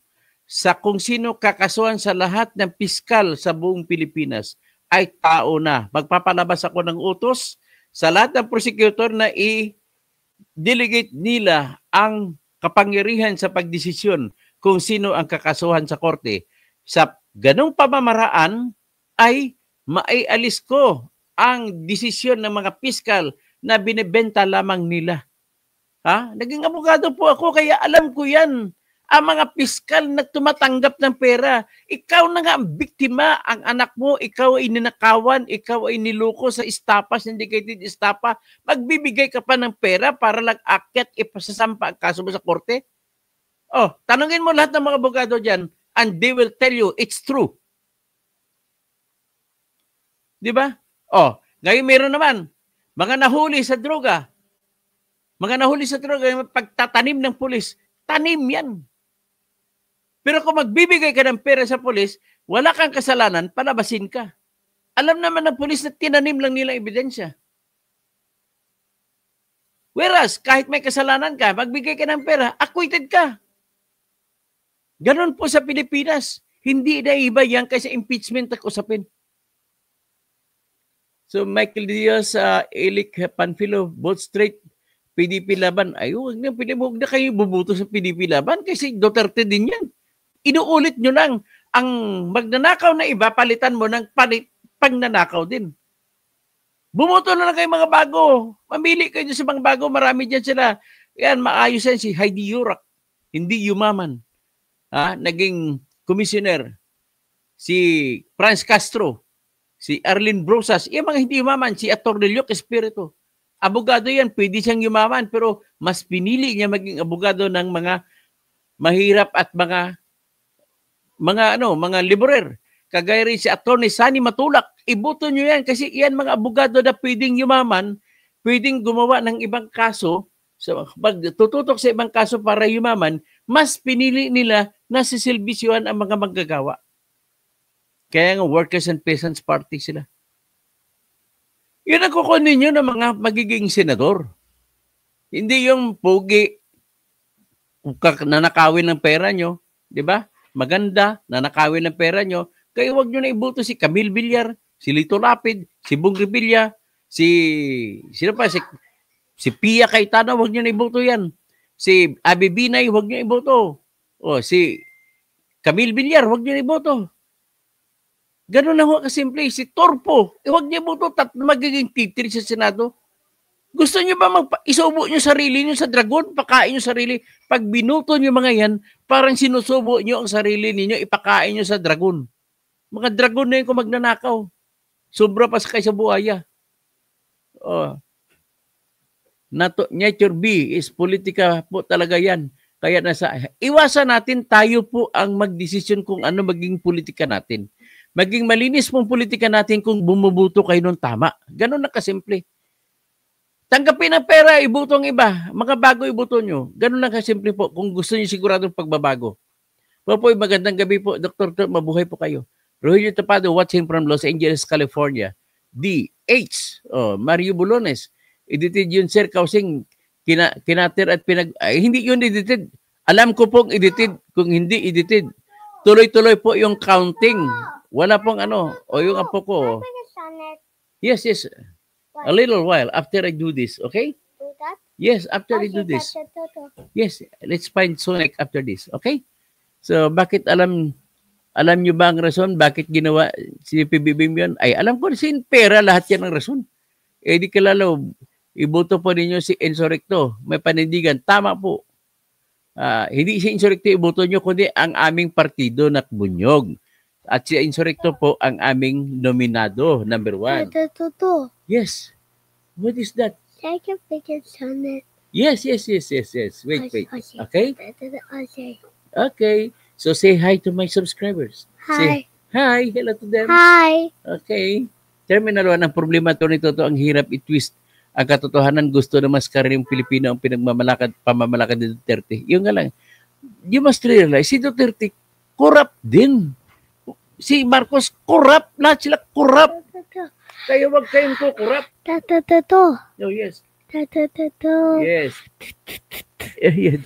sa kung sino kakasuhan sa lahat ng piskal sa buong Pilipinas ay tao na. Magpapalabas ako ng utos sa lahat ng prosecutor na i-delegate nila ang kapangyarihan sa pagdesisyon kung sino ang kakasuhan sa korte. Sa ganong pamamaraan ay maialis ko ang desisyon ng mga piskal na binibenta lamang nila. Naging abogado po ako kaya alam ko yan. Ang mga piskal na tumatanggap ng pera, ikaw na nga ang biktima, ang anak mo, ikaw ay ninakawan, ikaw ay niluko sa istapa, syndicated istapa, magbibigay ka pa ng pera para lang akyat ipasasampa ang kaso mo sa korte? Tanungin mo lahat ng mga abogado dyan and they will tell you it's true. Di ba? Ngayon meron naman, mga nahuli sa droga, pagtatanim ng pulis, tanim yan. Pero kung magbibigay ka ng pera sa pulis, wala kang kasalanan, palabasin ka. Alam naman ng pulis na tinanim lang nila ebidensya. Whereas, kahit may kasalanan ka, magbigay ka ng pera, acquitted ka. Ganon po sa Pilipinas. Hindi na iba yan kasi impeachment ang usapin. So, Michael Diaz, Elik Panfilo, both straight, PDP laban. Huwag na kayo bubuto sa PDP laban kasi Duterte din yan. Inuulit nyo lang. Ang magnanakaw na iba, palitan mo ng pagnanakaw din. Bumoto na lang kayo mga bago. Mamili kayo sa mga bago. Marami dyan sila. Yan, maayos yan si Heidi Yurak. Hindi yumaman. Naging commissioner. Si Franz Castro. Si Arlene Brosas. Yung mga hindi yumaman. Si Atornilio Espiritu. Abogado yan. Pwede siyang yumaman. Pero mas pinili niya maging abogado ng mga mahirap at mga liberer. Kagaya rin si Atty. Sani Matulak. Iboto nyo yan kasi yan mga abogado na pwedeng yumaman, pwedeng gumawa ng ibang kaso, pag tututok sa ibang kaso para yumaman, mas pinili nila na sisilbisyuhan ang mga manggagawa. Kaya nga Workers and Peasants Party sila. Yun ang kukunin nyo ng mga magiging senador. Hindi yung pogi, nanakawin ng pera nyo, di ba? Maganda, nanakawin ng pera nyo, kaya huwag nyo na iboto si Camille Villar, si Lito Lapid, si Bong Revilla, si Pia Cayetano, huwag nyo na iboto yan. Si Abby Binay, huwag nyo iboto. Si Camille Villar, huwag nyo na iboto. Ganun na ho kasimple. Si Torpo, huwag nyo iboto, magiging titiri sa Senado. Gusto nyo ba isubo nyo sarili nyo sa dragon? Pakain nyo sarili. Pag binuto nyo mga yan, parang sinusubo nyo ang sarili ninyo, ipakain nyo sa dragon. Mga dragon na yun kung magnanakaw. Sobra pa sa kaysa buhaya. Nature B is politika po talaga yan. Kaya iwasan natin tayo po ang magdesisyon kung ano maging politika natin. Maging malinis pong politika natin kung bumubuto kayo ng tama. Ganun na kasimple. Tanggapin ang pera, ibuto ang iba. Makabago ibuto nyo. Ganun lang kasimple po kung gusto nyo siguradong pagbabago. Po, magandang gabi po, Dr. Mabuhay po kayo. Rogelio Tapado watching from Los Angeles, California. D.H. Mario Bulones. Edited yun, Sir Kausing. Kinater at hindi yun edited. Alam ko pong edited. Kung hindi edited, tuloy-tuloy po yung counting. Wala pong yung apo ko. Yes. A little while after I do this, okay? Do that? Yes, after I do this. Yes, let's find Sonic after this, okay? So, bakit alam nyo ba ang rason? Bakit ginawa si PBBM yun? Ay, alam ko sin pera, lahat yan ang rason. Eh, di kalalo, iboto po ninyo si Insurrecto. May panindigan. Tama po. Hindi si Insurrecto iboto nyo, kundi ang aming partido na Bunyog. At si Insurrecto po ang aming nominado, number 1. Yes. What is that? Take a picture on it. Yes. Wait. Okay? Okay. So say hi to my subscribers. Hi. Say, hi. Hello to them. Hi. Okay. Terminal 1, ang problema to nito, ang hirap i-twist. Ang katotohanan, gusto na mas karyong Pilipino ang pamamalakad ni Duterte. Yung nga lang, you must realize, si Duterte, corrupt din. Si Marcos, corrupt. Lahat sila corrupt. Kaya wag kayong kukurap. Oh, yes. Yes. Yes.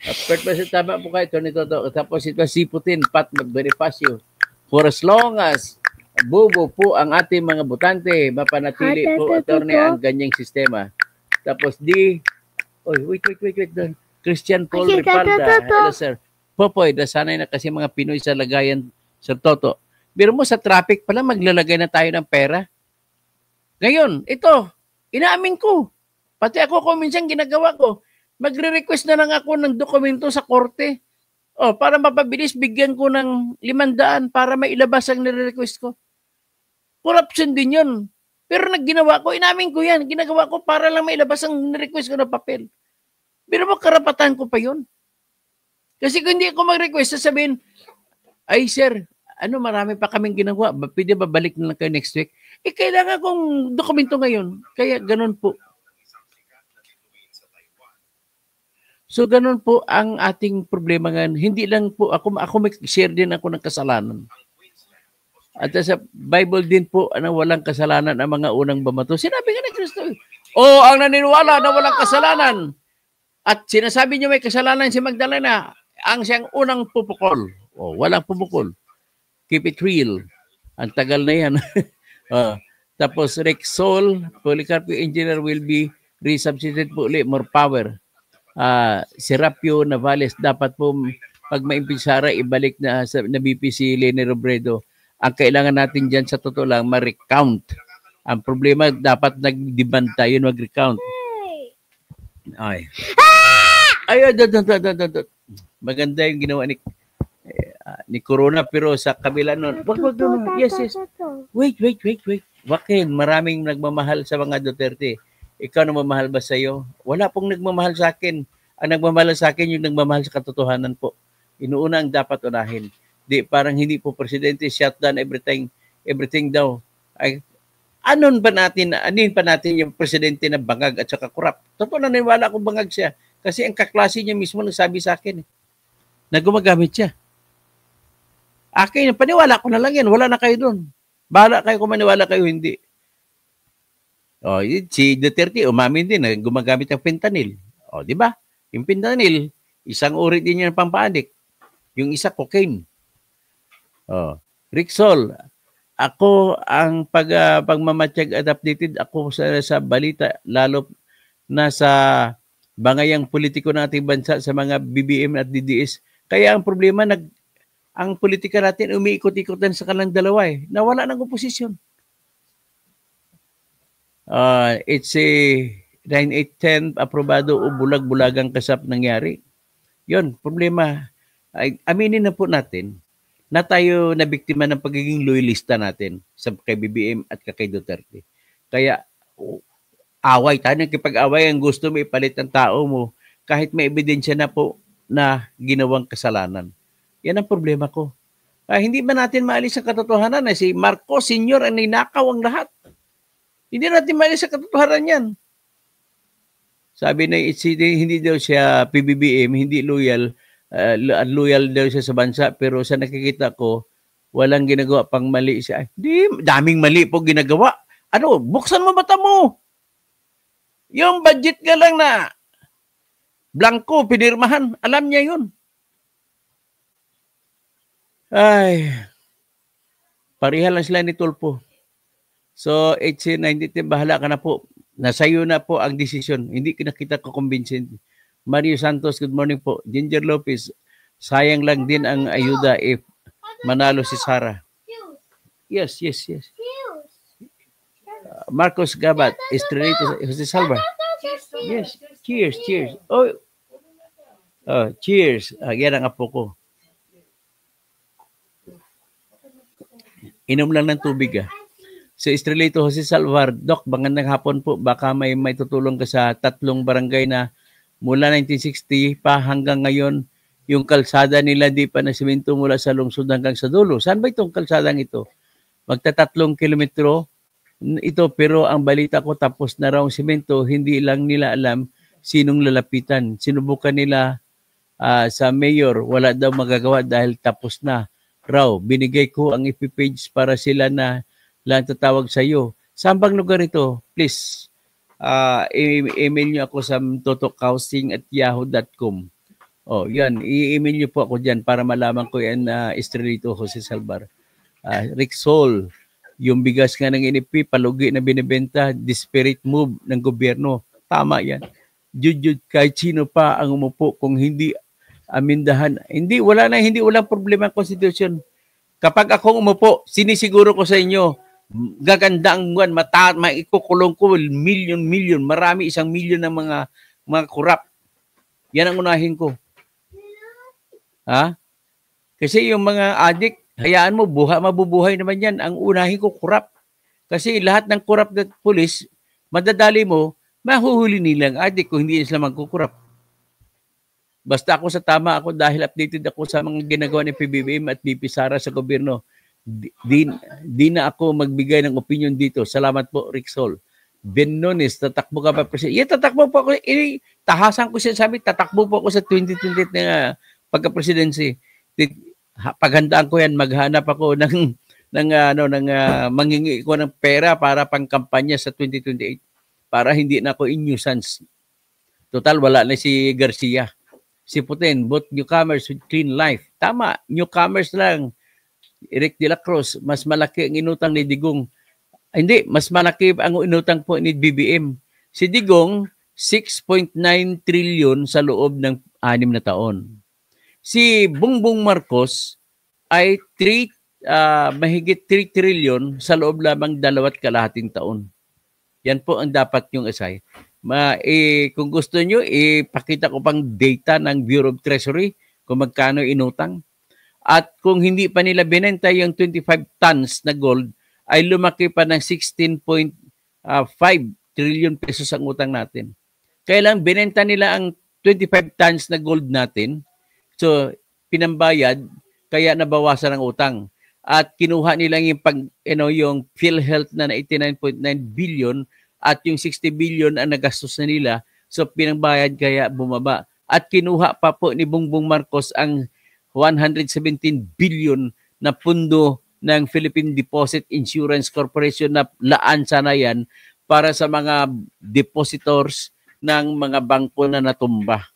Apart pa sa tama po kayo, Tony Toto. Tapos ito si Putin, Pat Bonifacio. For as long as bubo po ang ating mga botante, mapanatili po, attorney, ang ganyang sistema. Tapos wait. Christian Paul Ripalda. Hello, sir. Popoy, nasanay na kasi mga Pinoy sa lagayan, Sir Toto. Biro mo sa traffic pala, maglalagay na tayo ng pera. Ngayon, ito, inaamin ko. Pati ako kung minsan ginagawa ko, magre-request na lang ako ng dokumento sa korte. Para mapabilis, bigyan ko ng 500 para mailabas ang nire-request ko. Corruption din yun. Pero nagginawa ko, inamin ko yan. Ginagawa ko para lang mailabas ang nire-request ko na papel. Pero mo, karapatan ko pa yun. Kasi kung hindi ako mag-request, sasabihin, ay sir, marami pa kaming ginagawa. Pwede ba balik na lang kayo next week? Kailangan kong dokumento ngayon. Kaya ganun po. So ganun po ang ating problema ngayon. Hindi lang po, ako mag-share din ako ng kasalanan. At sa Bible din po, walang kasalanan ang mga unang bumato. Sinabi nga ni Kristo, ang naniniwala na walang kasalanan. At sinasabi niyo may kasalanan si Magdalena, ang siyang unang pupukol. Walang pupukol. Keep it real. Ang tagal na yan. Tapos Rexol, Policarpio Engineer will be resubstituted po ulit, more power. Serapio Navales, dapat po pag maimpisara, ibalik na BPC Leni Robredo. Ang kailangan natin dyan sa totoo lang, ma-recount. Ang problema, dapat nag-demand tayo mag-recount. Ay. Maganda yung ginawa ni Corona, pero sa kabila nun. Wag. Yes. Wait. Bakit? Maraming nagmamahal sa mga Duterte. Ikaw namamahal ba sa'yo? Wala pong nagmamahal sa akin. Ang nagmamahal sa akin, yung nagmamahal sa katotohanan po. Inuuna ang dapat unahin. Parang hindi po presidente, shutdown everything daw. Anin pa natin yung presidente na bangag at saka korap. Totoo na naniwala akong bangag siya. Kasi ang kaklase niya mismo nagsabi sa akin na gumagamit siya. Akin, paniwala ko na lang yan. Wala na kayo doon. Bahala kayo kung maniwala kayo, hindi. Si Duterte, umamin din na gumagamit ng fentanyl. Di ba? Yung fentanyl, isang uri din yan ng pampadik. Yung isa, cocaine. Rixol, ako ang pagmamatsyag at updated ako sa balita, lalo na sa bangayang politiko ng ating bansa sa mga BBM at DDS. Kaya ang problema, ang politika natin umiikot-ikotan sa kanilang dalawa nawala ng oposisyon. It's a 9-8-10 aprobado o bulag-bulagang kasap nangyari. Yon, problema. Aminin na po natin na tayo na biktima ng pagiging loyalista natin sa kay BBM at kay Duterte. Kaya away tayo, nakipag-away ang gusto mo ipalit ng tao mo kahit may ebidensya na po na ginawang kasalanan. Yan ang problema ko. Hindi ba natin maalis ang katotohanan na si Marcos Sr. ang ninakaw ang lahat? Hindi natin maalis ang katotohanan yan. Sabi na hindi daw siya PBBM, hindi loyal, loyal daw siya sa bansa, pero sa nakikita ko, walang ginagawa pang mali siya. Di, daming mali po ginagawa. Ano, buksan mo mata mo. Yung budget nga lang na blanco, pinirmahan, alam niya yun. Ay, pareha lang sila ni Tulpo. So, 1893, bahala ka na po. Nasa iyo na po ang desisyon. Hindi kita ko convincing. Mario Santos, good morning po. Ginger Lopez, sayang lang din ang ayuda if manalo si Sara. Yes. Marcos Gabat, Estrelito, Jose Salva. Yes, cheers. Oh, cheers. Yan ang apo ko. Inom lang ng tubig Sa Estrelito, Jose Salvar, Doc, magandang hapon po. Baka may tutulong ka sa 3 barangay na mula 1960 pa hanggang ngayon, yung kalsada nila di pa na simento mula sa lungsod hanggang sa dulo. Saan ba itong kalsadang ito? Magta-3 kilometro ito, pero ang balita ko tapos na raw simento, hindi lang nila alam sinong lalapitan. Sinubukan nila sa mayor, wala daw magagawa dahil tapos na raw. Binigay ko ang FB page para sila na lang tatawag sa iyo. Saan bang lugar ito? Please, email nyo ako sa totokhousing@yahoo.com. Oh, yan. I-email nyo po ako dyan para malaman ko yan Estrelito, Jose Salvar. Rick Sol, yung bigas nga ng NFP, palugi na binibenta, disparate move ng gobyerno. Tama yan. Jud, kahit sino pa ang umupo kung hindi amindahan. Walang problema ang konstitusyon. Kapag ako umupo, sinisiguro ko sa inyo, gaganda ang buwan, maikukulong ko, milyon, marami 1 milyon ng mga korap. Yan ang unahin ko. Kasi yung mga adik, hayaan mo, mabubuhay naman yan. Ang unahin ko, korap. Kasi lahat ng korap na pulis, madadali mo, mahuhuli nilang adik kung hindi sila magkukurap. Basta ako sa tama ako dahil updated ako sa mga ginagawa ni PBBM at BP Sara sa gobyerno. Di na ako magbigay ng opinion dito. Salamat po, Rick Sol. Ben Nones, tatakbo ka pa presidente? Yeah, tatakbo po ako. Tahasan ko siya sabi, tatakbo po ako sa 2028 na pagka-presidency. Paghandaan ko yan, maghanap ako ng mangingi ko ng pera para pangkampanya sa 2028 para hindi na ako in nuisance. Total, wala na si Garcia. Si Putin, both newcomers with clean life. Tama, newcomers lang. Eric de la Cruz, mas malaki ang inutang ni Digong. Hindi, mas malaki ang inutang po ni BBM. Si Digong, 6.9 trillion sa loob ng 6 na taon. Si Bongbong Marcos ay mahigit 3 trillion sa loob lamang 2.5 taon. Yan po ang dapat yung asay. Kung gusto nyo, ipakita ko pang data ng Bureau of Treasury kung magkano inutang. At kung hindi pa nila binenta yung 25 tons na gold, ay lumaki pa ng 16.5 trillion pesos ang utang natin. Kaya lang binenta nila ang 25 tons na gold natin, so pinambayad, kaya nabawasan ang utang. At kinuha nila yung PhilHealth na 89.9 billion at yung 60 billion ang nagastos na nila, so pinambayad kaya bumaba. At kinuha pa po ni Bongbong Marcos ang 117 billion na pundo ng Philippine Deposit Insurance Corporation na laan sana yan para sa mga depositors ng mga bangko na natumba.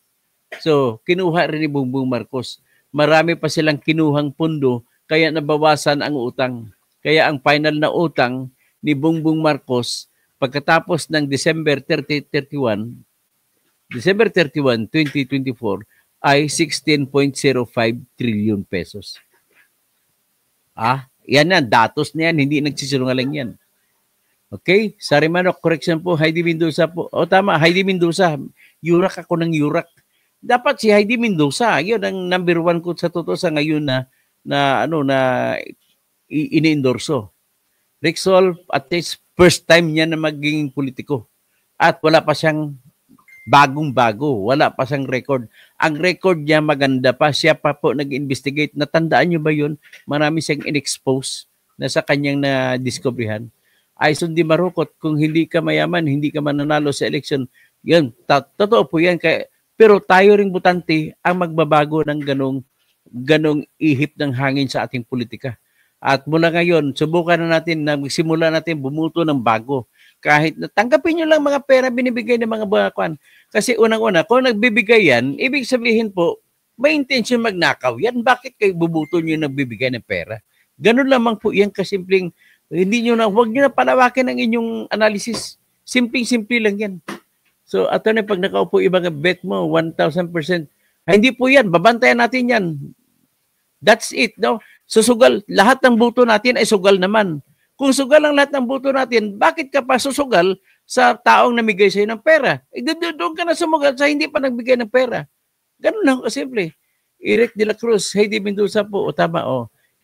So, kinuha rin ni Bongbong Marcos. Marami pa silang kinuhang pundo kaya nabawasan ang utang. Kaya ang final na utang ni Bongbong Marcos pagkatapos ng December 31, 2024 ay 16.05 trillion pesos. Yan na, datos na yan, hindi nagsisinungaling yan. Okay? Sarimanok, correction po, Heidi Mendoza po. Tama, Heidi Mendoza. Yurak ako ng yurak. Dapat si Heidi Mendoza, yun ang number 1 ko sa totoo sa ngayon na ini-endorso. Rick Sol, at least first time niya na maging politiko. At wala pa siyang Bagong-bago. Wala pa siyang record. Ang record niya maganda pa. Siya pa po nag-investigate. Natandaan niyo ba yun? Marami siyang in-expose na sa kanyang na-discoveryhan. Ayson Di Marukot, kung hindi ka mayaman, hindi ka mananalo sa election. Yan, totoo po yan. Pero tayo ring butante ang magbabago ng ganong ihip ng hangin sa ating politika. At mula ngayon, subukan na natin na magsimula natin bumuto ng bago. Kahit tanggapin nyo lang mga pera binibigay ng mga buwakuan. Kasi unang-una, kung nagbibigay yan, ibig sabihin po, may intention magnakaw yan. Bakit kayo bubuto nyo nagbibigay ng pera? Ganun lamang po yan kasimpleng, huwag nyo na palawakin ang inyong analysis. Simpleng-simple lang yan. So, attorney, pag nakaupo ibang bet mo, 1,000%, hindi po yan, babantayan natin yan. That's it, no? Susugal, lahat ng boto natin ay sugal naman. Kung sugal ang lahat ng boto natin, bakit ka pa susugal sa taong namigay sa'yo ng pera? Doon ka na sumugal sa hindi pa nagbigay ng pera. Ganun lang kasimple. Eric de la Cruz, Heidi Mendoza po, o tama,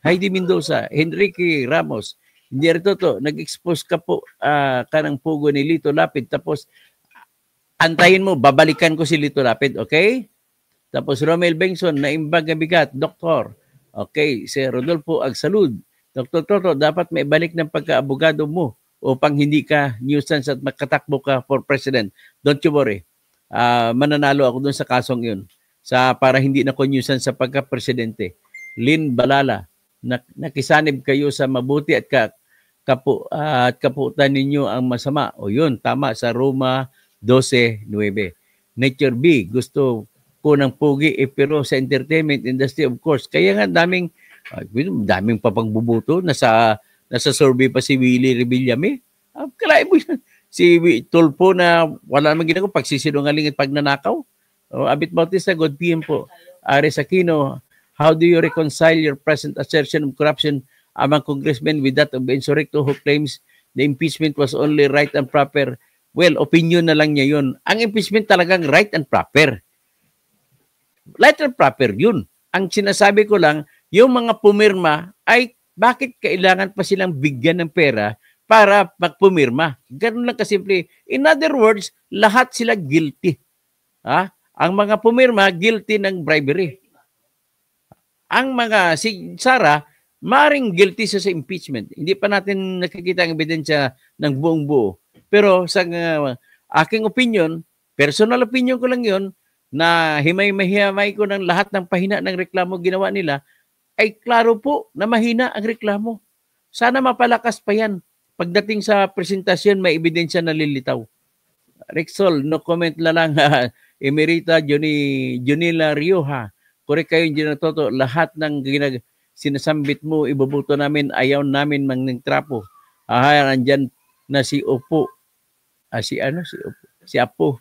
Heidi Mendoza, Enrique Ramos, hindi rito to, nag-expose ka po ka ng pugo ni Lito Lapid, tapos antayin mo, babalikan ko si Lito Lapid, okay? Tapos Romel Bengson, naimbag na bigat, doktor. Okay, si Rodolfo Agsalud. Dr. Toto, dapat may balik ng pagka-abogado mo upang hindi ka nuisance at makatakbo ka for president. Don't you worry. Mananalo ako dun sa kasong yun. Para hindi na ko nuisance sa pagka-presidente. Lynn Balala, nakisanib kayo sa mabuti at kaputan ninyo ang masama. O yun, tama sa Roma 12:9. Nature B, gusto ko ng pugi pero sa entertainment industry of course. Kaya nga daming papagbubuto. Nasa survey pa si Willie Revillame. Kalain mo yan. Si Tulpo na wala namang ginagawa pagsisinungaling at pagnanakaw. Abit Bautista, good PM po. Ares Aquino, how do you reconcile your present assertion of corruption among congressmen with that of Insurrecto who claims the impeachment was only right and proper? Well, opinion na lang niya yun. Ang impeachment talagang right and proper. Right and proper yun. Ang sinasabi ko lang, yung mga pumirma ay bakit kailangan pa silang bigyan ng pera para magpumirma? Ganun lang kasimple. In other words, lahat sila guilty. Ang mga pumirma, guilty ng bribery. Ang mga, si Sara, maring guilty sa impeachment. Hindi pa natin nakikita ang ebidensya ng buong buo. Pero sa aking opinion, personal opinion ko lang yun, na himay-mahimay ko ng lahat ng pahina ng reklamo ginawa nila, ay klaro po na mahina ang reklamo. Sana mapalakas pa yan. Pagdating sa presentasyon, may ebidensya na lilitaw. Rexol, no comment na lang. Emerita Junila Rioja, correct kayo, Engineer Toto, lahat ng sinasambit mo, ibubuto namin, ayaw namin ng trapo. Nandyan na si Opo. Si Apo.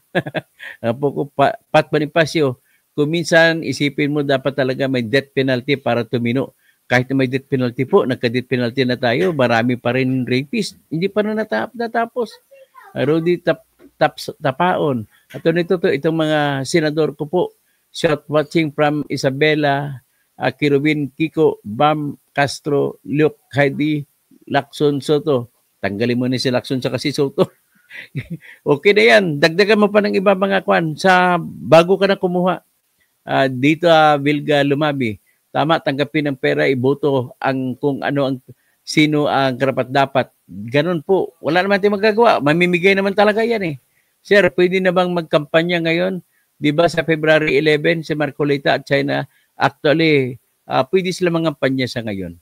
Apo ko, Pat Bonifacio, kung minsan isipin mo dapat talaga may death penalty para tumino. Kahit na may death penalty po, nagka-death penalty na tayo, marami pa rin rapist. Hindi pa na natapos. Rudy Tapaon. At itong mga senador ko po, shout watching from Isabela, Kirubin Kiko, Bam Castro, Luke Heidi, Lacson Soto. Tanggalin mo na si Lacson sa kasi Soto. Okay na yan. Dagdagan mo pa ng iba mga kwan sa bago ka na kumuha. Dito Vilga Lumabi. Tama, tanggapin ng pera, iboto kung ano sino ang karapat-dapat. Ganun po. Wala naman tayong magagawa. Mamimigay naman talaga yan eh. Sir, pwede na bang magkampanya ngayon? Di ba sa February 11 si Marcolita at China, actually, pwede sila mangampanya sa ngayon.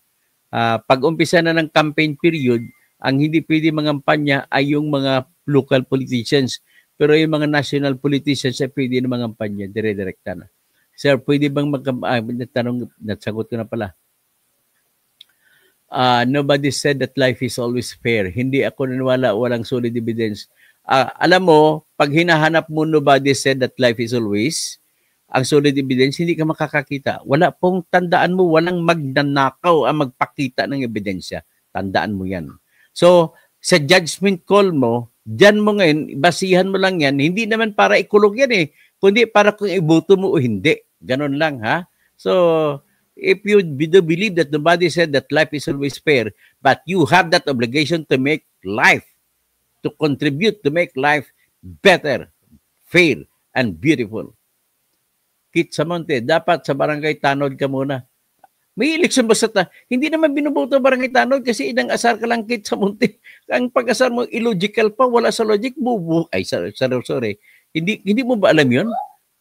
Pag umpisa na ng campaign period, ang hindi pwede mangampanya ay yung mga local politicians. Pero yung mga national politicians ay pwede na mangampanya, dire-direkta na. Sir, pwede bang nasagot ko na pala. Nobody said that life is always fair. Hindi ako naniwala, walang solid evidence. Alam mo, pag hinahanap mo nobody said that life is always, ang solid evidence, hindi ka makakakita. Wala pong tandaan mo, walang magnanakaw ang magpakita ng ebidensya. Tandaan mo yan. So, sa judgment call mo, dyan mo ngayon, basihan mo lang yan, hindi naman para ikulog yan eh, kundi para kung iboto mo o hindi. Ganon lang ha. So, if you do believe that nobody said that life is always fair, but you have that obligation to make life, to contribute to make life better, fair, and beautiful. Kit sa Monte, dapat sa Barangay Tanod ka muna. May eleksyon ba sa hindi naman binuboto Barangay Tanod kasi inang asar ka lang Kit sa Monte. Ang pag-asar mo illogical pa, wala sa logic, bubu. Ay, sorry. Hindi mo ba alam yun?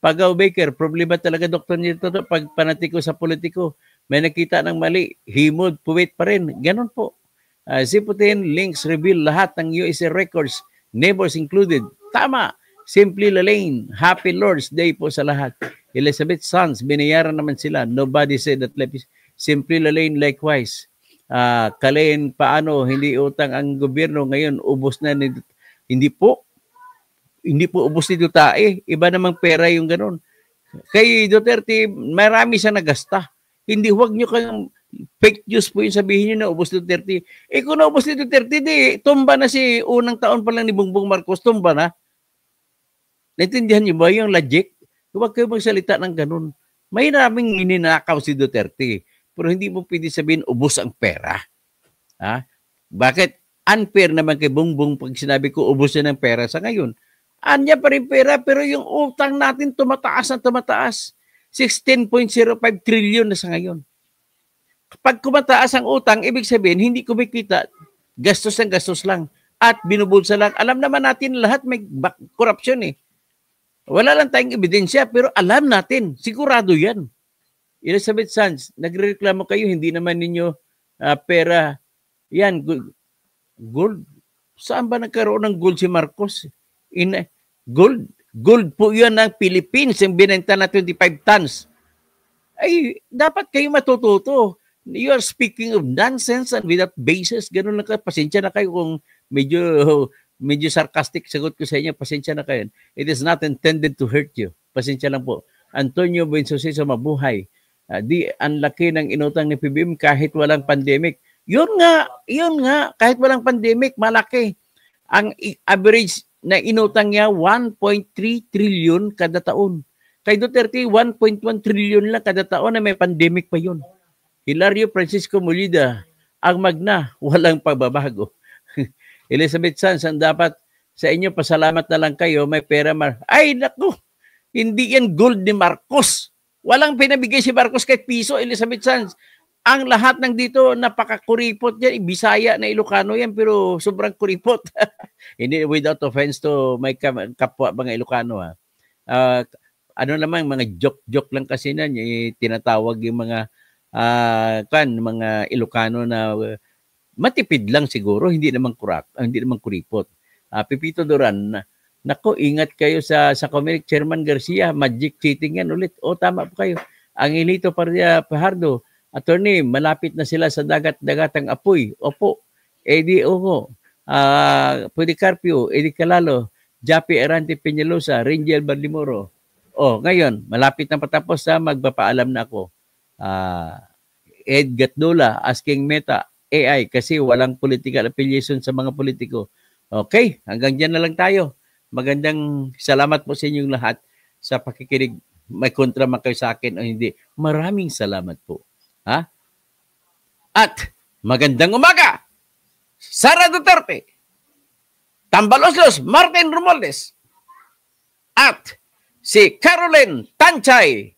Pagaw Baker, problema talaga Dr. Nito pag panatiko sa politiko. May nakita ng mali, himod, puwit pa rin. Ganon po. Ziputin, links, reveal lahat ng USA records, neighbors included. Tama. Simply Lalaine, Happy Lord's Day po sa lahat. Elizabeth Sons, binayaran naman sila. Nobody said that life is Simply Lalaine likewise. Kalain, paano hindi utang ang gobyerno ngayon, ubos na hindi po ubos ni Dutae. Iba namang pera yung ganun. Kay Duterte, marami siya nagasta. Hindi, huwag nyo kayong fake news po yung sabihin nyo na ubos ni Duterte. Kung naubos ni Duterte, di, tumba na si unang taon pa lang ni Bongbong Marcos, tumba na. Naintindihan niyo ba yung logic? Huwag kayo magsalita ng ganun. May naming ininakaw si Duterte, pero hindi mo pwede sabihin ubos ang pera. Ha? Bakit? Unfair naman kay Bongbong pag sinabi ko ubos na ng pera sa ngayon. Anya pa rin pera, pero yung utang natin tumataas na tumataas. 16.05 trillion na sa ngayon. Kapag kumataas ang utang, ibig sabihin, hindi kumikita, gastos ng gastos lang. At binubulsa lang. Alam naman natin lahat may korupsyon eh. Wala lang tayong ebidensya, pero alam natin, sigurado yan. Elizabeth Sanz, nagreklamo kayo, hindi naman ninyo pera. Yan, gold. Saan ba nagkaroon ng gold si Marcos? Gold po yan ng Philippines, yung binenta na 25 tons. Ay, dapat kayo matututo. You are speaking of nonsense and without basis. Ganun lang ka, pasensya na kayo kung medyo sarcastic sagot ko sa inyo, pasensya na kayo. It is not intended to hurt you. Pasensya lang po. Antonio Buensuceso, mabuhay. Ang laki ng inutang ni PBM kahit walang pandemic. Yun nga, kahit walang pandemic, malaki. Ang average na inutang niya, 1.3 trillion kada taon. Kay Duterte, 1.1 trillion lang kada taon na may pandemic pa yun. Hilario Francisco Molida, ang magna, walang pagbabago. Elizabeth Sanz, ang dapat sa inyo, pasalamat na lang kayo, may pera. Ay, naku, hindi yan gold ni Marcos. Walang pinabigay si Marcos kahit piso, Elizabeth Sanz. Ang lahat ng dito, napakakuripot yan. Bisaya na Ilocano yan, pero sobrang kuripot. Hindi, without offense to my kapwa mga Ilocano. Ano naman, mga joke lang kasi na, tinatawag yung mga mga Ilocano na matipid lang siguro, hindi naman kuripot. Pipito Duran, nako, ingat kayo sa Comelec, Chairman Garcia, magic cheating yan ulit. O, tama po kayo. Ang Elito Pajardo, Attorney, malapit na sila sa dagatang apoy. Opo. Eddie Ogo, Policarpio, Eddie Calalo, Japi Erante Peñalosa, Rangel Barlimoro. O, ngayon, malapit na patapos magpapaalam na ako. Ed Gatdola, asking Meta, AI, kasi walang political affiliation sa mga politiko. Okay, hanggang dyan na lang tayo. Magandang salamat po sa inyong lahat sa pakikinig. May kontra man kayo sa akin o hindi. Maraming salamat po. At magandang umaga, Sara Duterte, Tambaloslos, Martin Romualdez, at si Caroline Tanchay.